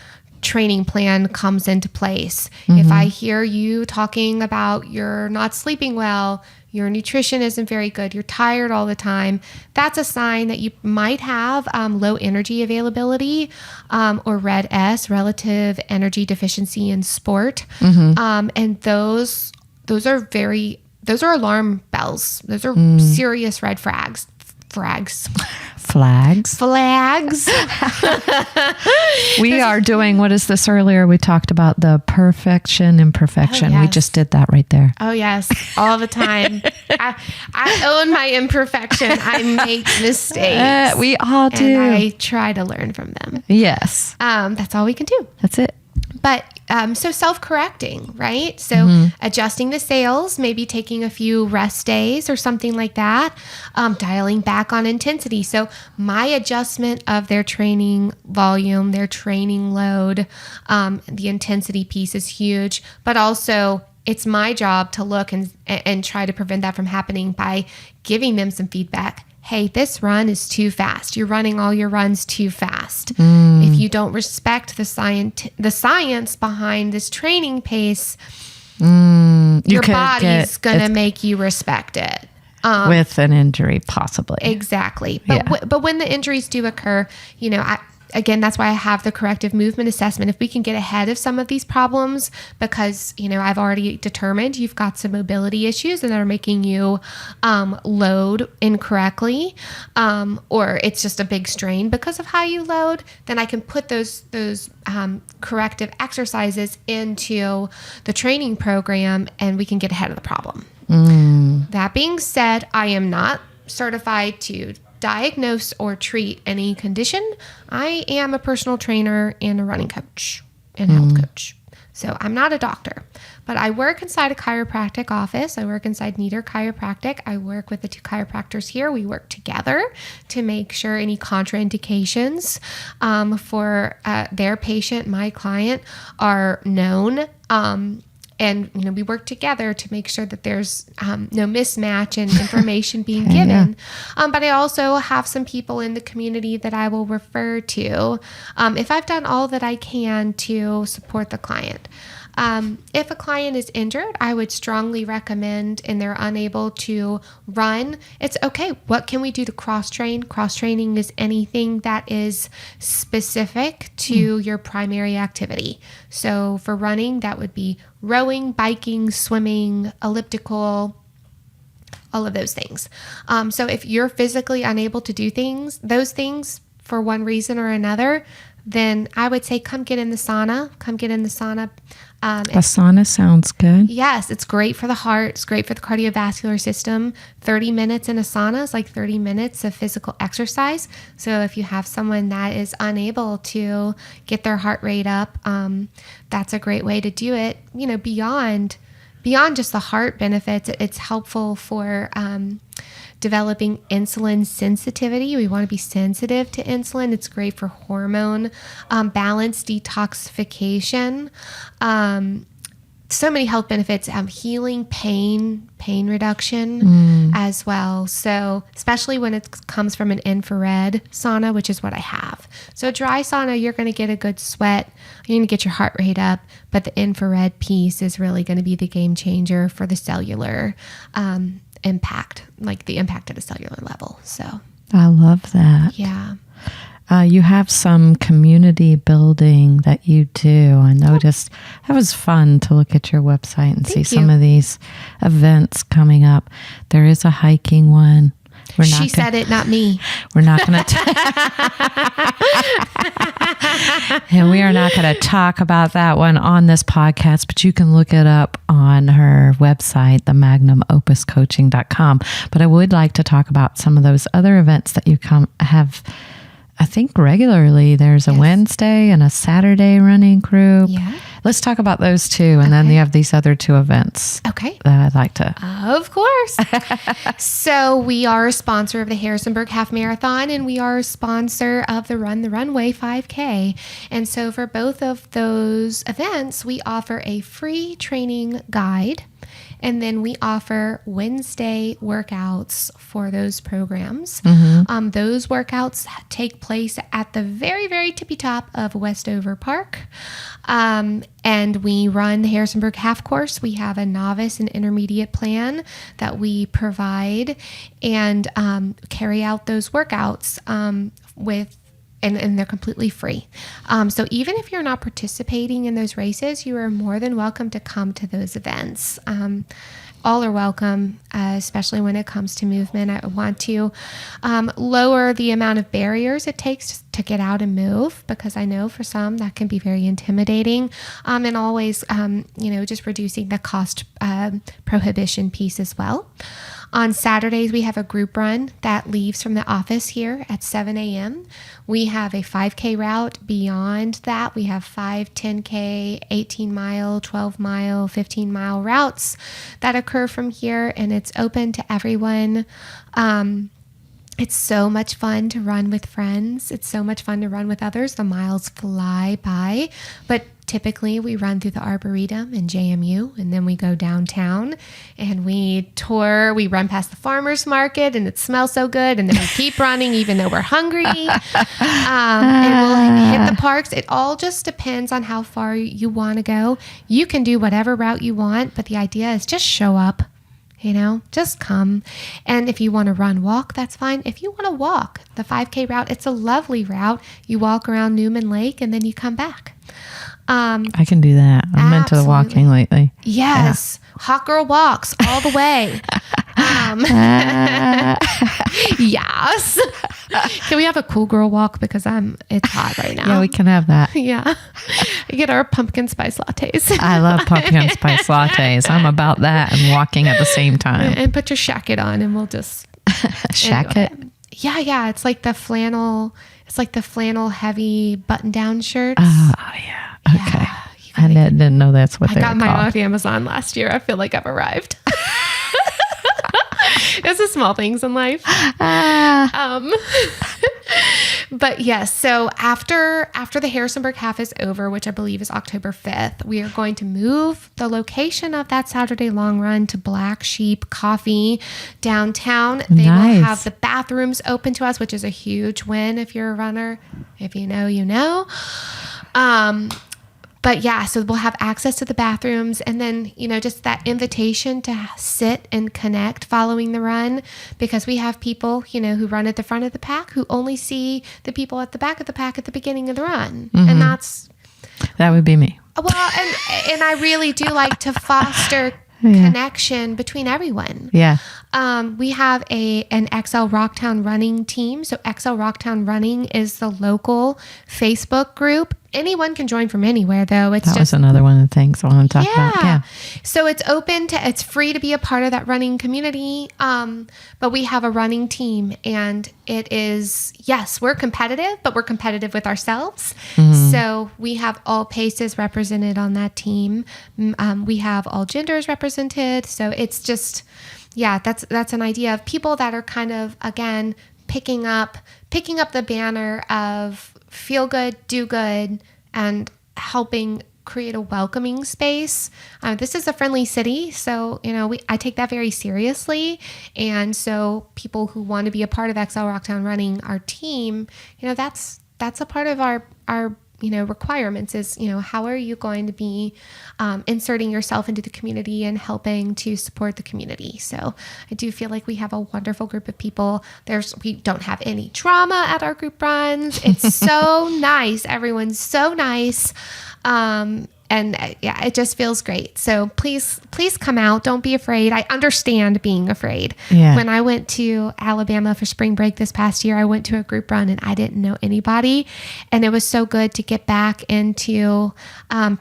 training plan comes into place. If I hear you talking about you're not sleeping well, your nutrition isn't very good, you're tired all the time, that's a sign that you might have low energy availability, or RED S, relative energy deficiency in sport. And those are alarm bells. Those are serious red flags. We are doing, what is this earlier? We talked about the perfection, imperfection. Oh, yes. We just did that right there. Oh, yes. All the time. I own my imperfection. I make mistakes. We all do. And I try to learn from them. Yes. That's all we can do. That's it. So self-correcting, right? So adjusting the sails, maybe taking a few rest days or something like that, dialing back on intensity. So my adjustment of their training volume, their training load, the intensity piece is huge, but also it's my job to look and try to prevent that from happening by giving them some feedback. Hey, this run is too fast. You're running all your runs too fast. If you don't respect the science behind this training pace, your body's going to make you respect it. With an injury, possibly. Exactly. But when the injuries do occur, again, that's why I have the corrective movement assessment. If we can get ahead of some of these problems, because, I've already determined you've got some mobility issues that are making you load incorrectly, or it's just a big strain because of how you load, then I can put those corrective exercises into the training program and we can get ahead of the problem. That being said, I am not certified to diagnose or treat any condition. I am a personal trainer and a running coach and health coach. So I'm not a doctor, but I work inside a chiropractic office. I work inside Nieder Chiropractic. I work with the two chiropractors here. We work together to make sure any contraindications for their patient, my client, are known. And, we work together to make sure that there's no mismatch in information being given. But I also have some people in the community that I will refer to if I've done all that I can to support the client. If a client is injured, I would strongly recommend, and they're unable to run, it's okay. What can we do to cross-train? Cross-training is anything that is specific to your primary activity. So for running, that would be rowing, biking, swimming, elliptical, all of those things. So if you're physically unable to do those things for one reason or another, then I would say come get in the sauna. The sauna sounds good. Yes, it's great for the heart. It's great for the cardiovascular system. 30 minutes in a sauna is like 30 minutes of physical exercise. So if you have someone that is unable to get their heart rate up, that's a great way to do it. Beyond just the heart benefits, it's helpful for developing insulin sensitivity. We want to be sensitive to insulin. It's great for hormone balance, detoxification. So many health benefits, healing, pain reduction as well. So especially when it comes from an infrared sauna, which is what I have. So a dry sauna, you're going to get a good sweat. You're going to get your heart rate up, but the infrared piece is really going to be the game changer for the cellular impact, like the impact at a cellular level. So I love that. Yeah. You have some community building that you do. I noticed that was fun to look at your website and see some of these events coming up. There is a hiking one. She said it, not me. We're not going to and we are not going to talk about that one on this podcast, but you can look it up on her website, the magnumopuscoaching.com. But I would like to talk about some of those other events that you have, I think, regularly. There's a Wednesday and a Saturday running group. Yeah. Let's talk about those two. And then you have these other two events. Okay. That I'd like to. Of course. So we are a sponsor of the Harrisonburg Half Marathon, and we are a sponsor of the Run the Runway 5K. And so for both of those events, we offer a free training guide. And then we offer Wednesday workouts for those programs. Those workouts take place at the very, very tippy top of Westover Park. And we run the Harrisonburg Half Course. We have a novice and intermediate plan that we provide and carry out those workouts and they're completely free. So even if you're not participating in those races, you are more than welcome to come to those events. All are welcome, especially when it comes to movement. I want to lower the amount of barriers it takes to get out and move, because I know for some that can be very intimidating, and always, just reducing the cost prohibition piece as well. On Saturdays, we have a group run that leaves from the office here at 7 a.m. We have a 5K route. Beyond that, we have 5, 10K, 18-mile, 12-mile, 15-mile routes that occur from here, and it's open to everyone. It's so much fun to run with friends. It's so much fun to run with others. The miles fly by, but typically we run through the Arboretum and JMU, and then we go downtown and we tour. We run past the farmer's market and it smells so good, and then we keep running even though we're hungry. And we'll hit the parks. It all just depends on how far you want to go. You can do whatever route you want, but the idea is just show up. Just come. And if you want to walk, that's fine. If you want to walk the 5K route, it's a lovely route. You walk around Newman Lake and then you come back. I can do that. I'm into the walking lately. Yes. Yeah. Hot girl walks all the way. Yes. Can we have a cool girl walk? Because it's hot right now. Yeah, we can have that. Yeah. We get our pumpkin spice lattes. I love pumpkin spice lattes. I'm about that and walking at the same time. And put your shacket on and we'll just... Shacket? Anyway. Yeah. It's like the flannel heavy button down shirts. Oh, yeah. Okay. Yeah, I didn't know that's what they were called. I got mine off Amazon last year. I feel like I've arrived. It's the small things in life. But yes, so after the Harrisonburg half is over, which I believe is October 5th, we are going to move the location of that Saturday long run to Black Sheep Coffee downtown. They will have the bathrooms open to us, which is a huge win if you're a runner. If you know, you know. But yeah, so we'll have access to the bathrooms, and then, just that invitation to sit and connect following the run, because we have people, who run at the front of the pack who only see the people at the back of the pack at the beginning of the run. Mm-hmm. And that would be me. Well, and I really do like to foster connection between everyone. Yeah. We have an XL Rocktown running team. So XL Rocktown Running is the local Facebook group. Anyone can join from anywhere, though. That was another one of the things I want to talk about. Yeah. So it's free to be a part of that running community. But we have a running team, and it is, yes, we're competitive, but we're competitive with ourselves. Mm-hmm. So we have all paces represented on that team. We have all genders represented. So it's just, that's an idea of people that are kind of, again, picking up the banner of feel good, do good, and helping create a welcoming space. This is a friendly city, so I take that very seriously. And so people who want to be a part of XL Rocktown Running, our team, that's a part of our requirements is, how are you going to be inserting yourself into the community and helping to support the community? So I do feel like we have a wonderful group of people. We don't have any drama at our group runs. It's so nice. Everyone's so nice. And it just feels great. So please come out. Don't be afraid. I understand being afraid. Yeah. When I went to Alabama for spring break this past year, I went to a group run and I didn't know anybody. And it was so good to get back into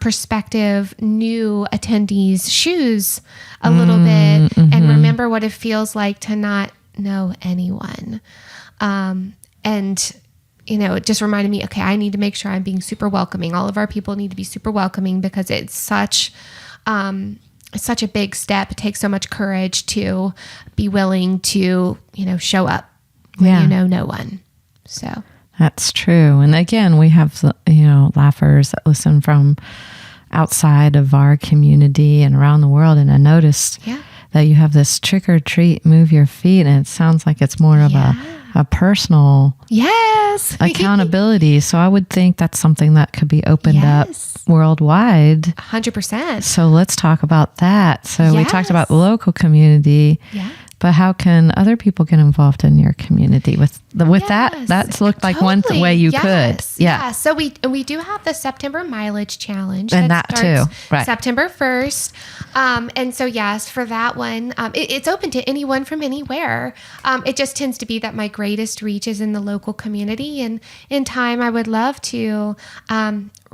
prospective new attendees' shoes a little bit and remember what it feels like to not know anyone. It just reminded me, okay, I need to make sure I'm being super welcoming. All of our people need to be super welcoming because it's such a big step. It takes so much courage to be willing to, show up when you know no one. So that's true. And again, we have, laughers that listen from outside of our community and around the world. And I noticed that you have this trick or treat, move your feet. And it sounds like it's more of a personal accountability. So I would think that's something that could be opened up worldwide. 100%. So let's talk about that. So we talked about the local community, but how can other people get involved in your community with that? That's looked like one way you could. Yeah. So we do have the September mileage challenge. And that too. Right. September 1st. And so yes, for that one, it's open to anyone from anywhere. It just tends to be that my greatest reach is in the local community. And in time, I would love to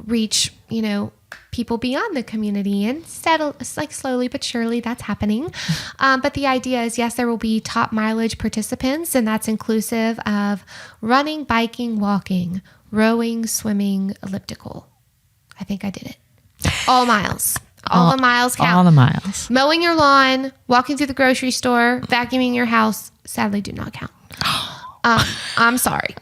reach, people beyond the community, and like slowly but surely that's happening. But the idea is, yes, there will be top mileage participants, and that's inclusive of running, biking, walking, rowing, swimming, elliptical. I think I did it. All miles. All the miles count. All the miles. Mowing your lawn, walking through the grocery store, vacuuming your house, sadly do not count. I'm sorry.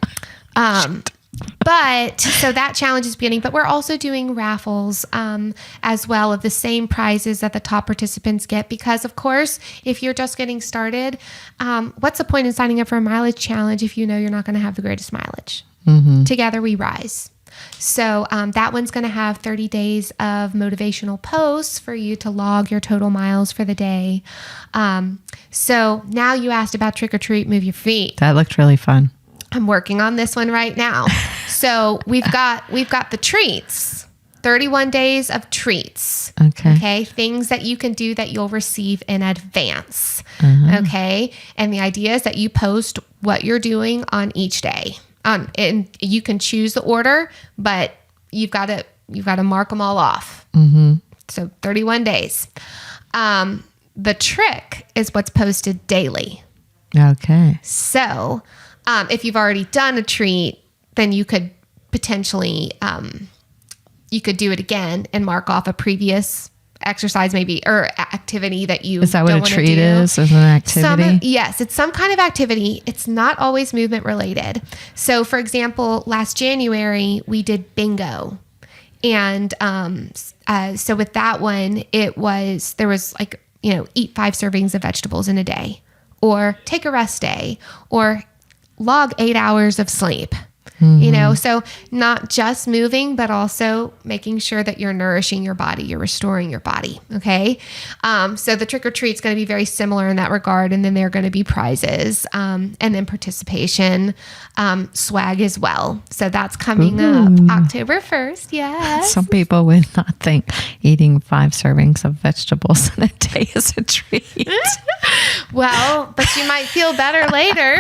But so that challenge is beginning, but we're also doing raffles as well of the same prizes that the top participants get, because of course, if you're just getting started, what's the point in signing up for a mileage challenge if you know you're not going to have the greatest mileage? Mm-hmm. Together we rise. So that one's going to have 30 days of motivational posts for you to log your total miles for the day. So now you asked about trick or treat, move your feet. That looked really fun. I'm working on this one right now. So we've got the treats, 31 days of treats. Okay. Things that you can do that you'll receive in advance. Uh-huh. Okay. And the idea is that you post what you're doing on each day. And you can choose the order, but you've got to mark them all off. Mm-hmm. So 31 days. The trick is what's posted daily. Okay. So if you've already done a treat, then you could potentially, you could do it again and mark off a previous exercise maybe, or activity that you Is that what don't a want treat to do. is an activity? Yes, it's some kind of activity. It's not always movement related. So for example, last January we did bingo. And so with that one, there was like, eat 5 servings of vegetables in a day, or take a rest day, or log 8 hours of sleep. Mm-hmm. So not just moving, but also making sure that you're nourishing your body, you're restoring your body. Okay. So the trick or treat is going to be very similar in that regard. And then there are going to be prizes, and then participation, swag as well. So that's coming up October 1st. Yes. Some people would not think eating 5 servings of vegetables in a day is a treat. Well, but you might feel better later.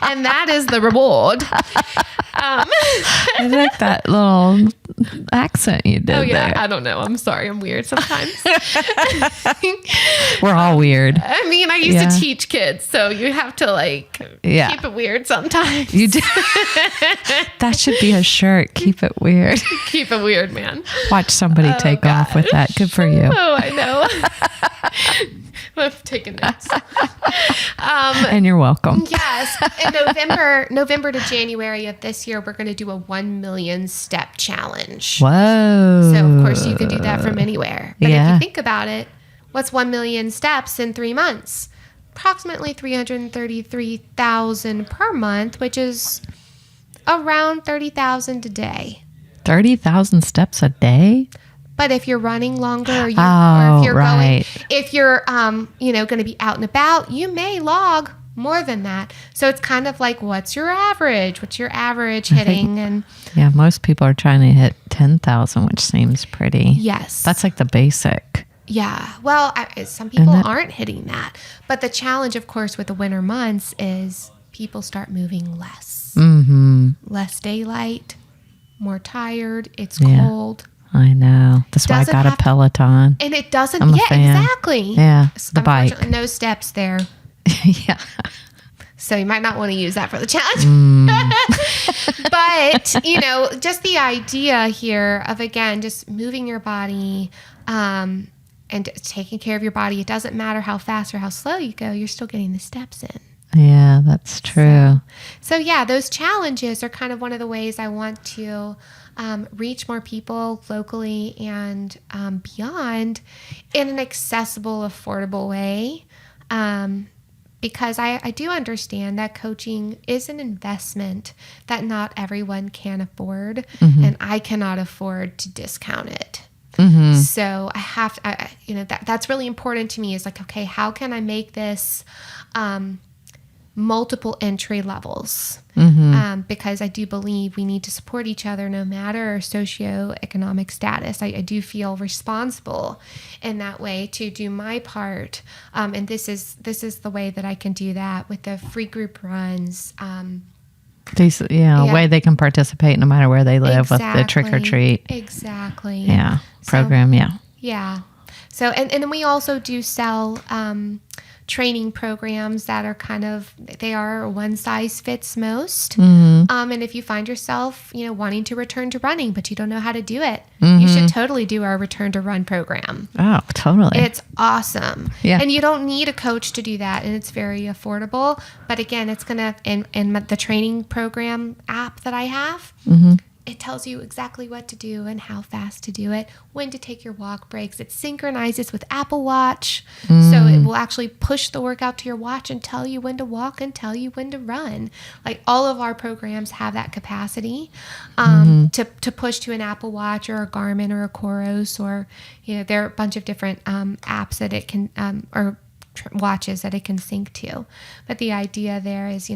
And that is the reward. I like that little accent you did. Oh yeah, there. I don't know. I'm sorry. I'm weird sometimes. We're all weird. I mean, I used to teach kids, so you have to keep it weird sometimes. You do. That should be a shirt. Keep it weird. Keep it weird, man. Watch somebody take off with that. Good for you. Oh, I know. I'm taking notes. And you're welcome. Yes. In November to January of this year, we're going to do a 1 million step challenge. Whoa. So of course you can do that from anywhere. But if you think about it, what's 1 million steps in 3 months? Approximately 333,000 per month, which is around 30,000 a day. 30,000 steps a day? But if you're running longer, or if you're right. going to be out and about, you may log more than that. So it's kind of like, what's your average? What's your average hitting? Most people are trying to hit 10,000, which seems pretty. Yes. That's like the basic. Yeah. Well, some people aren't hitting that. But the challenge, of course, with the winter months is people start moving less. Mm-hmm. Less daylight, more tired. It's cold. I know. That's why I got a Peloton. And it doesn't. I'm a fan. Exactly. Yeah. The bike. No steps there. Yeah. So you might not want to use that for the challenge. But, just the idea here of, again, just moving your body, and taking care of your body. It doesn't matter how fast or how slow you go. You're still getting the steps in. Yeah, that's true. So those challenges are kind of one of the ways I want to reach more people locally and beyond in an accessible, affordable way. Because I do understand that coaching is an investment that not everyone can afford, and I cannot afford to discount it. Mm-hmm. So I have to, that's really important to me, is like, okay, how can I make this multiple entry levels? Because I do believe we need to support each other no matter our socioeconomic status. I do feel responsible in that way to do my part. And this is the way that I can do that with the free group runs, a way they can participate no matter where they live with the trick or treat. Exactly. Yeah. Program. Yeah. So, and then we also do sell training programs that are they are one size fits most. And if you find yourself, wanting to return to running, but you don't know how to do it, you should totally do our Return to Run program. Oh, totally. It's awesome. Yeah. And you don't need a coach to do that. And it's very affordable. But again, it's going to, in the training program app that I have, it tells you exactly what to do and how fast to do it, when to take your walk breaks. It synchronizes with Apple Watch. So it will actually push the workout to your watch and tell you when to walk and tell you when to run. Like all of our programs have that capacity to push to an Apple Watch or a Garmin or a Coros, or, there are a bunch of different apps that it can, or watches that it can sync to. But the idea there is,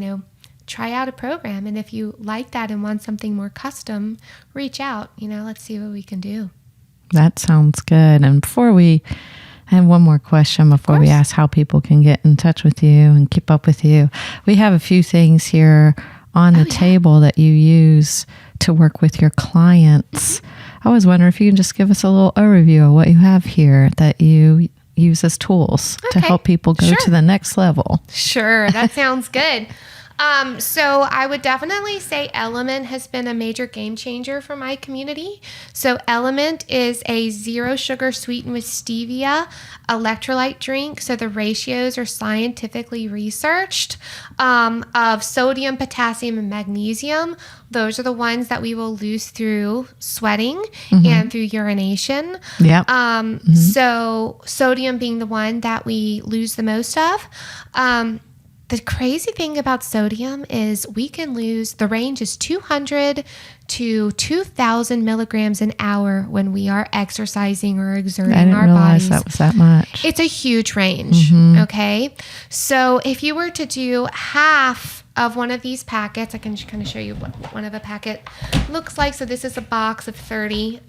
try out a program. And if you like that and want something more custom, reach out. Let's see what we can do. That sounds good. And I have one more question before we ask how people can get in touch with you and keep up with you. We have a few things here on the table that you use to work with your clients. I was wondering if you can just give us a little overview of what you have here that you use as tools to help people go to the next level. Sure. That sounds good. So I would definitely say Element has been a major game changer for my community. So Element is a 0 sugar sweetened with stevia electrolyte drink. So the ratios are scientifically researched of sodium, potassium, and magnesium. Those are the ones that we will lose through sweating and through urination. So sodium being the one that we lose the most of. The crazy thing about sodium is we can lose, the range is 200 to 2,000 milligrams an hour when we are exercising or exerting our bodies. I didn't realize that was that much. It's a huge range, okay? So if you were to do half of one of these packets, I can kind of show you what one of a packet looks like. So this is a box of 30.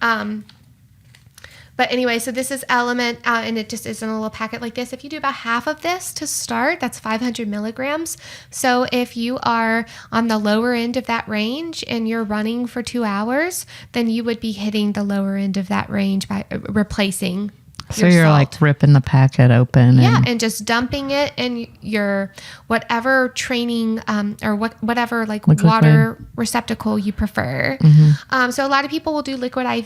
But anyway, so this is Element, and it just is in a little packet like this. If you do about half of this to start, that's 500 milligrams. So if you are on the lower end of that range and you're running for 2 hours, then you would be hitting the lower end of that range by replacing So you're salt. Like ripping the packet open. And just dumping it in your whatever training or whatever like water receptacle you prefer. So a lot of people will do liquid IV.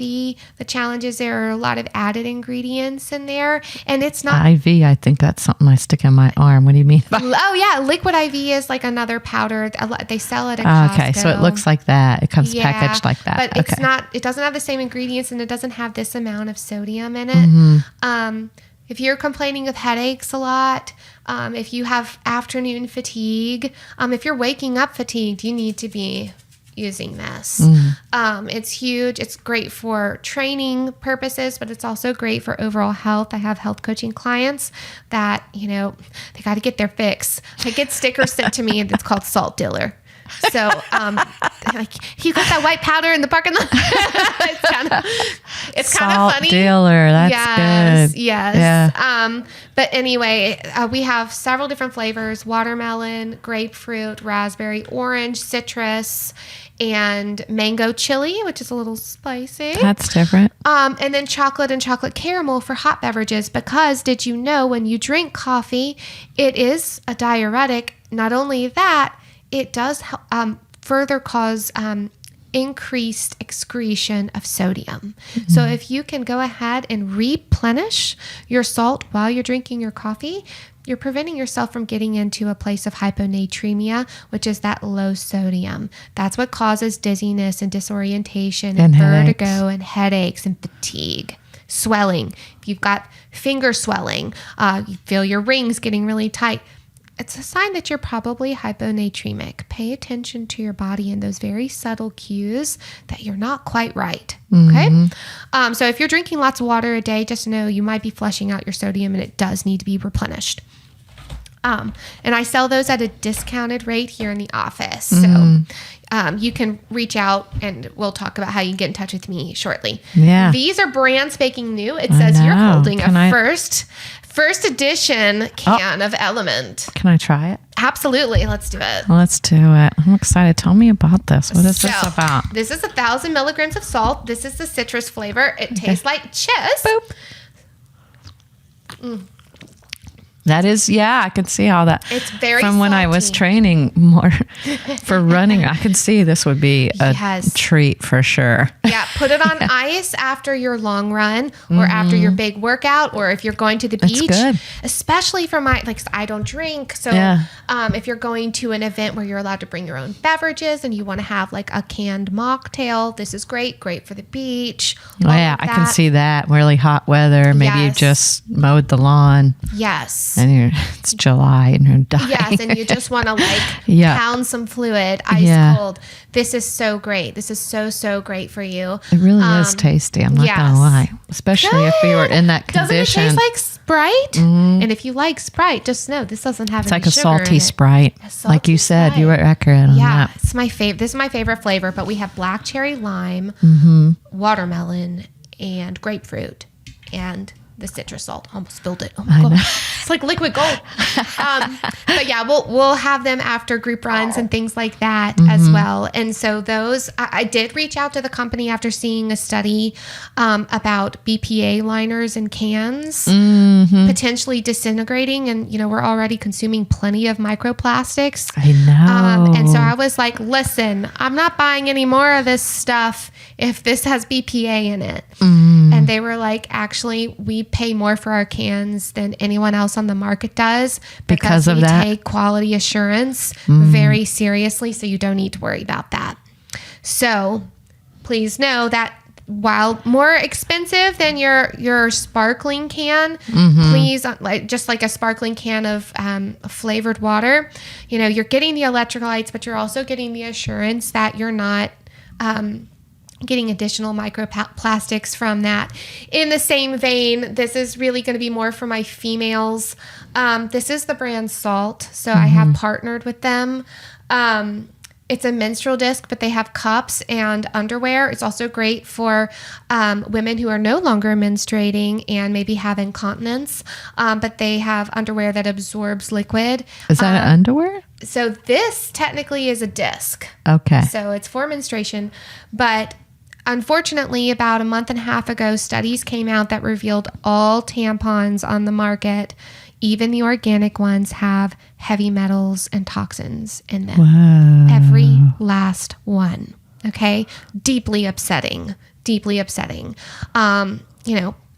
The challenge is there are a lot of added ingredients in there, and it's not IV. I think that's something I stick in my arm. What do you mean? Oh yeah, liquid IV is like another powder. They sell it at Costco. Okay, so it looks like that. It comes packaged like that. But it's not. It doesn't have the same ingredients, and it doesn't have this amount of sodium in it. If you're complaining of headaches a lot, if you have afternoon fatigue, if you're waking up fatigued, you need to be using this. It's huge. It's great for training purposes, but it's also great for overall health. I have health coaching clients that, they got to get their fix. I get stickers sent to me and it's called Salt Dealer. So, like, you got that white powder in the parking lot. it's kind of funny. Salt Dealer, that's good. Yes. Yeah. But anyway, we have several different flavors: watermelon, grapefruit, raspberry, orange, citrus, and mango chili, which is a little spicy. That's different. And then chocolate and chocolate caramel for hot beverages. Because did you know when you drink coffee, it is a diuretic? Not only that, it does further cause increased excretion of sodium. So if you can go ahead and replenish your salt while you're drinking your coffee, you're preventing yourself from getting into a place of hyponatremia, which is that low sodium. That's what causes dizziness and disorientation and vertigo and headaches and fatigue. Swelling. If you've got finger swelling, you feel your rings getting really tight, it's a sign that you're probably hyponatremic. Pay attention to your body and those very subtle cues that you're not quite right. Okay? So if you're drinking lots of water a day, just know you might be flushing out your sodium and it does need to be replenished. And I sell those at a discounted rate here in the office. So you can reach out and we'll talk about how you can get in touch with me shortly. Yeah. These are brand spanking new. It says you're holding first edition can of Element. Can I try it? Absolutely. Let's do it. Let's do it. I'm excited. Tell me about this. What is this about? This is 1,000 milligrams of salt. This is the citrus flavor. It tastes like chiz. Boop. That is, I can see how that. It's very From when I was training more for running, I could see this would be a treat for sure. Yeah, put it on ice after your long run or after your big workout, or if you're going to the beach. Good. Especially for I don't drink. So if you're going to an event where you're allowed to bring your own beverages and you want to have like a canned mocktail, this is great for the beach. Oh, yeah, I can see that. Really hot weather. Maybe you just mowed the lawn. Yes. And it's July and you're dying. Yes, and you just want to pound some fluid, ice cold. This is so great. This is so great for you. It really is tasty. I'm not going to lie. Especially if you were in that condition. Doesn't it taste like Sprite? Mm-hmm. And if you like Sprite, just know this doesn't have any sugar in it. It's like a salty Sprite. Like you said, you were accurate on that. It's my favorite. This is my favorite flavor, but we have black cherry lime, watermelon, and grapefruit, and the citrus salt. Almost spilled it. Oh my God. It's like liquid gold. But yeah, we'll have them after group runs and things like that as well. And so those, I did reach out to the company after seeing a study about BPA liners and cans potentially disintegrating. And, we're already consuming plenty of microplastics. I know. And so I was like, listen, I'm not buying any more of this stuff if this has BPA in it. And they were like, actually, we pay more for our cans than anyone else on the market does because we take quality assurance very seriously. So you don't need to worry about that. So please know that while more expensive than your sparkling can, please, just like a sparkling can of flavored water, you're getting the electrolytes, but you're also getting the assurance that you're not getting additional microplastics from that. In the same vein, this is really going to be more for my females. This is the brand Salt. So I have partnered with them. It's a menstrual disc, but they have cups and underwear. It's also great for women who are no longer menstruating and maybe have incontinence, but they have underwear that absorbs liquid. Is that an underwear? So this technically is a disc. Okay. So it's for menstruation, but unfortunately, about a month and a half ago, studies came out that revealed all tampons on the market, even the organic ones, have heavy metals and toxins in them. Wow. Every last one. Okay? Deeply upsetting.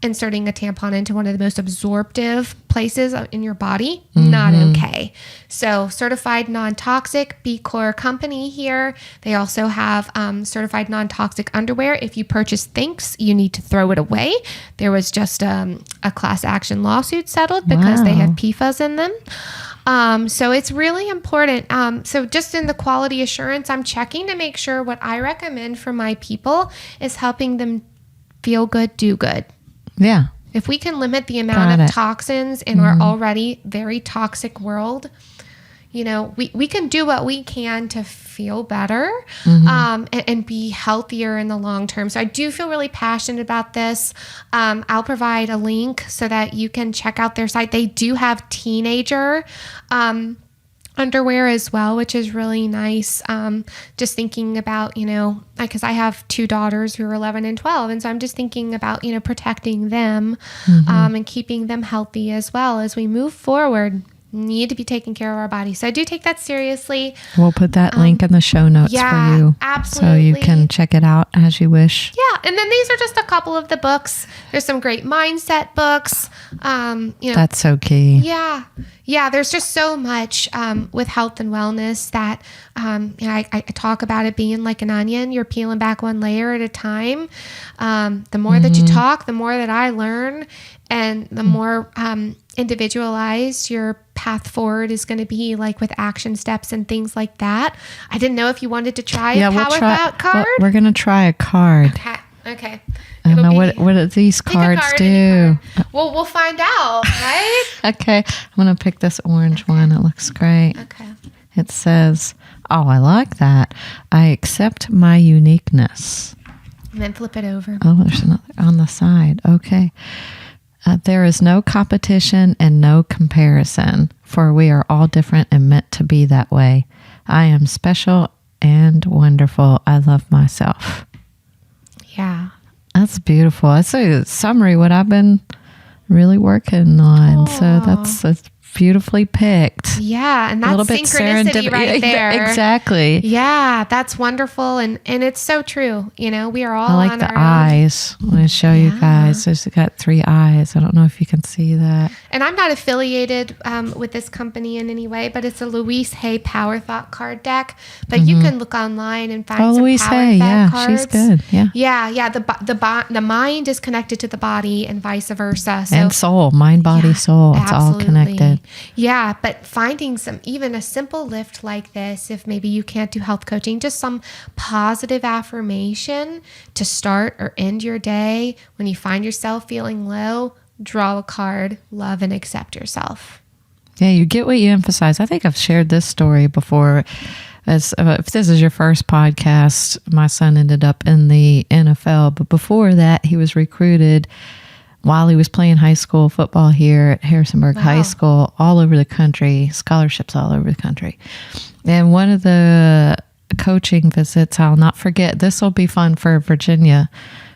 Inserting a tampon into one of the most absorptive places in your body, not okay. So certified non-toxic, B Corp company here. They also have certified non-toxic underwear. If you purchase Thinks, you need to throw it away. There was just a class action lawsuit settled because they have PFAS in them. So it's really important. So just in the quality assurance, I'm checking to make sure what I recommend for my people is helping them feel good, do good. Yeah. If we can limit the amount of toxins in our already very toxic world, we can do what we can to feel better and be healthier in the long term. So I do feel really passionate about this. I'll provide a link so that you can check out their site. They do have teenager underwear as well, which is really nice. Just thinking about, because I have two daughters who are 11 and 12. And so I'm just thinking about, protecting them and keeping them healthy as well as we move forward. Need to be taking care of our bodies. So I do take that seriously. We'll put that link in the show notes for you. Absolutely. So you can check it out as you wish. Yeah. And then these are just a couple of the books. There's some great mindset books. That's so key. Yeah. Yeah. There's just so much with health and wellness that I talk about it being like an onion. You're peeling back one layer at a time. The more that you talk, the more that I learn, and the more individualized your path forward is going to be, like with action steps and things like that. I didn't know if you wanted to try a power card. We're going to try a card. Okay. I don't know what do these cards do. Well, we'll find out, right? Okay. I'm going to pick this orange one. It looks great. Okay. It says, I like that. I accept my uniqueness. And then flip it over. Oh, there's another on the side. Okay. There is no competition and no comparison. for we are all different and meant to be that way. I am special and wonderful. I love myself. Yeah. That's beautiful. That's a summary what I've been really working on. So that's beautifully picked. Yeah, and that's a little bit synchronicity right there. Exactly. Yeah, that's wonderful, and it's so true. We are all I like on the our own. eyes. I'm going to show you guys. It's got 3 eyes. I don't know if you can see that. And I'm not affiliated with this company in any way, but it's a Louise Hay Power Thought card deck. But you can look online and find some Louise Power Hay, Thought cards. she's good. Yeah. Yeah. The mind is connected to the body and vice versa. So, and soul, mind, body, soul. It's all connected. Yeah, but finding even a simple lift like this, if maybe you can't do health coaching, just some positive affirmation to start or end your day. When you find yourself feeling low, draw a card, love and accept yourself. Yeah, you get what you emphasize. I think I've shared this story before. If this is your first podcast, my son ended up in the NFL, but before that, he was recruited while he was playing high school football here at Harrisonburg High School, all over the country, scholarships all over the country. And one of the coaching visits, I'll not forget, this will be fun for Virginia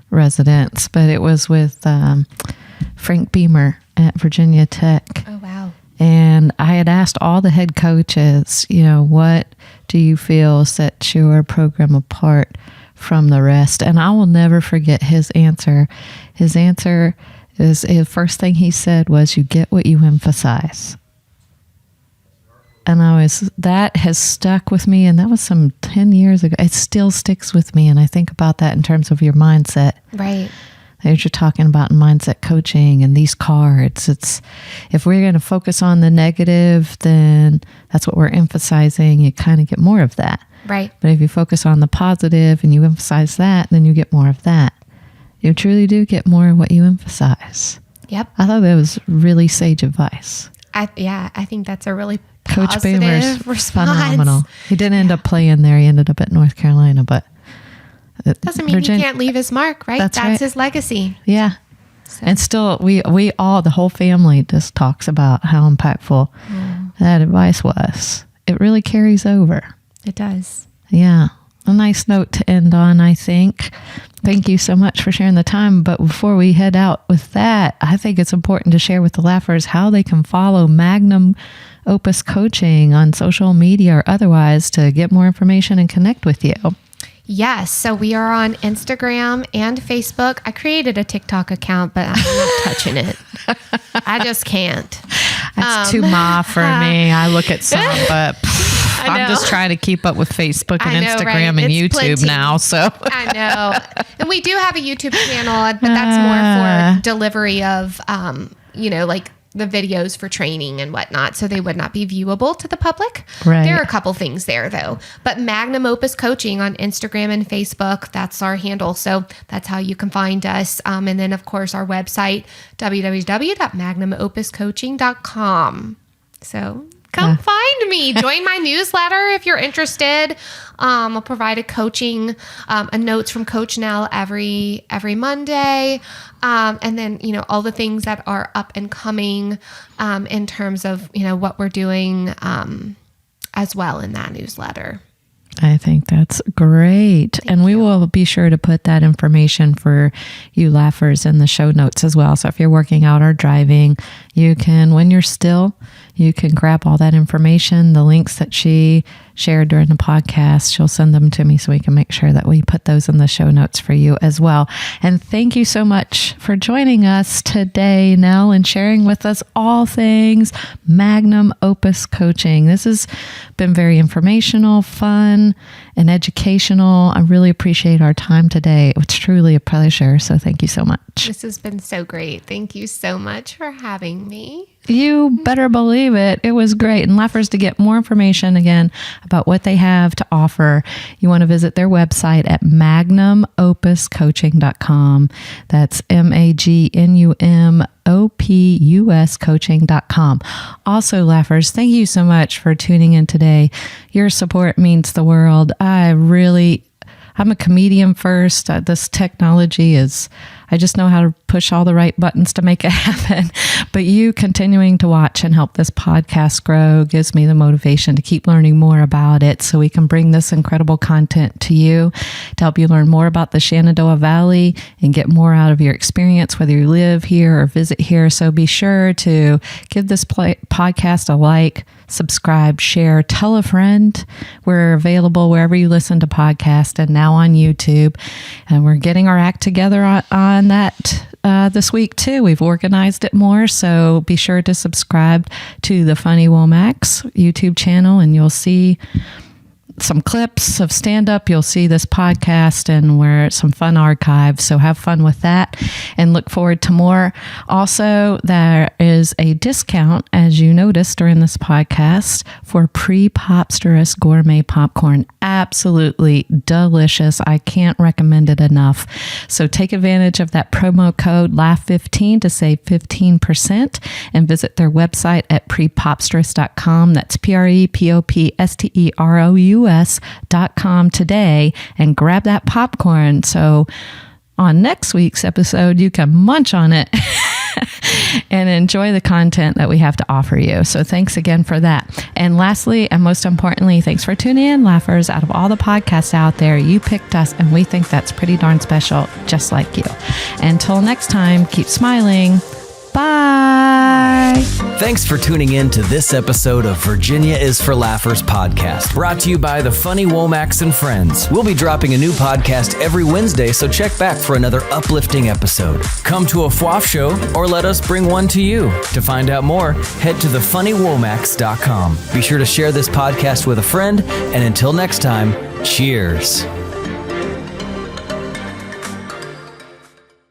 residents, but it was with Frank Beamer at Virginia Tech. Oh, wow. And I had asked all the head coaches, what do you feel sets your program apart from the rest? And I will never forget his answer. His answer is, the first thing he said was, you get what you emphasize. And that has stuck with me. And that was some 10 years ago. It still sticks with me. And I think about that in terms of your mindset. Right. That you're talking about in mindset coaching and these cards. It's, if we're going to focus on the negative, then that's what we're emphasizing. You kind of get more of that. Right. But if you focus on the positive and you emphasize that, then you get more of that. You truly do get more of what you emphasize. Yep. I thought that was really sage advice. I think that's a really Coach positive Beamer's response. phenomenal. He didn't end up playing there. He ended up at North Carolina, but doesn't mean he can't leave his mark, right? That's right. his legacy. Yeah. So. And still, we all, the whole family just talks about how impactful that advice was. It really carries over. It does. Yeah. A nice note to end on, I think. Thank you so much for sharing the time. But before we head out with that, I think it's important to share with the Laughers how they can follow Magnum Opus Coaching on social media or otherwise to get more information and connect with you. Yes. So we are on Instagram and Facebook. I created a TikTok account, but I'm not touching it. I just can't. That's too ma for me. I look at some, but I'm just trying to keep up with Facebook and Instagram and YouTube now. So I know. And we do have a YouTube channel, but that's more for delivery of, like the videos for training and whatnot. So they would not be viewable to the public. Right. There are a couple things there though, but Magnum Opus Coaching on Instagram and Facebook, that's our handle. So that's how you can find us. And then of course our website, www.magnumopuscoaching.com. So come find me. Join my newsletter if you're interested. I'll provide a notes from Coach Nelle every Monday. And then, all the things that are up and coming in terms of, what we're doing as well in that newsletter. I think that's great. Thank you. We will be sure to put that information for you Laughers in the show notes as well. So if you're working out or driving, you can, when you're still, you can grab all that information, the links that she shared during the podcast. She'll send them to me so we can make sure that we put those in the show notes for you as well. And thank you so much for joining us today, Nelle, and sharing with us all things Magnum Opus Coaching. This has been very informational, fun, and educational. I really appreciate our time today. It's truly a pleasure. So thank you so much. This has been so great. Thank you so much for having me. You better believe it. It was great. And Laughers, to get more information again about what they have to offer, you want to visit their website at magnumopuscoaching.com. That's MAGNUMOPUS coaching.com. Also, Laughers, thank you so much for tuning in today. Your support means the world. I'm a comedian first. This technology is I just know how to push all the right buttons to make it happen. But you continuing to watch and help this podcast grow gives me the motivation to keep learning more about it so we can bring this incredible content to you to help you learn more about the Shenandoah Valley and get more out of your experience, whether you live here or visit here. So be sure to give this podcast a like, subscribe, share, tell a friend. We're available wherever you listen to podcasts and now on YouTube. And we're getting our act together on that this week too. We've organized it more. So be sure to subscribe to the Funny Womack's YouTube channel and you'll see some clips of stand-up. You'll see this podcast and where some fun archives. So have fun with that and look forward to more. Also, there is a discount, as you noticed during this podcast, for pre-popsterous gourmet popcorn. Absolutely delicious. I can't recommend it enough. So take advantage of that promo code LAUGH15 to save 15% and visit their website at prepopsterous.com. That's prepopsterous.com today and grab that popcorn. So on next week's episode, you can munch on it and enjoy the content that we have to offer you. So thanks again for that. And lastly, and most importantly, thanks for tuning in, Laughers. Out of all the podcasts out there, you picked us, and we think that's pretty darn special, just like you. Until next time, keep smiling. Bye. Thanks for tuning in to this episode of Virginia is for Laughers podcast, brought to you by the Funny Womacks and Friends. We'll be dropping a new podcast every Wednesday, so check back for another uplifting episode. Come to a FWAF show or let us bring one to you. To find out more, head to thefunnywomacks.com. Be sure to share this podcast with a friend, and until next time, cheers.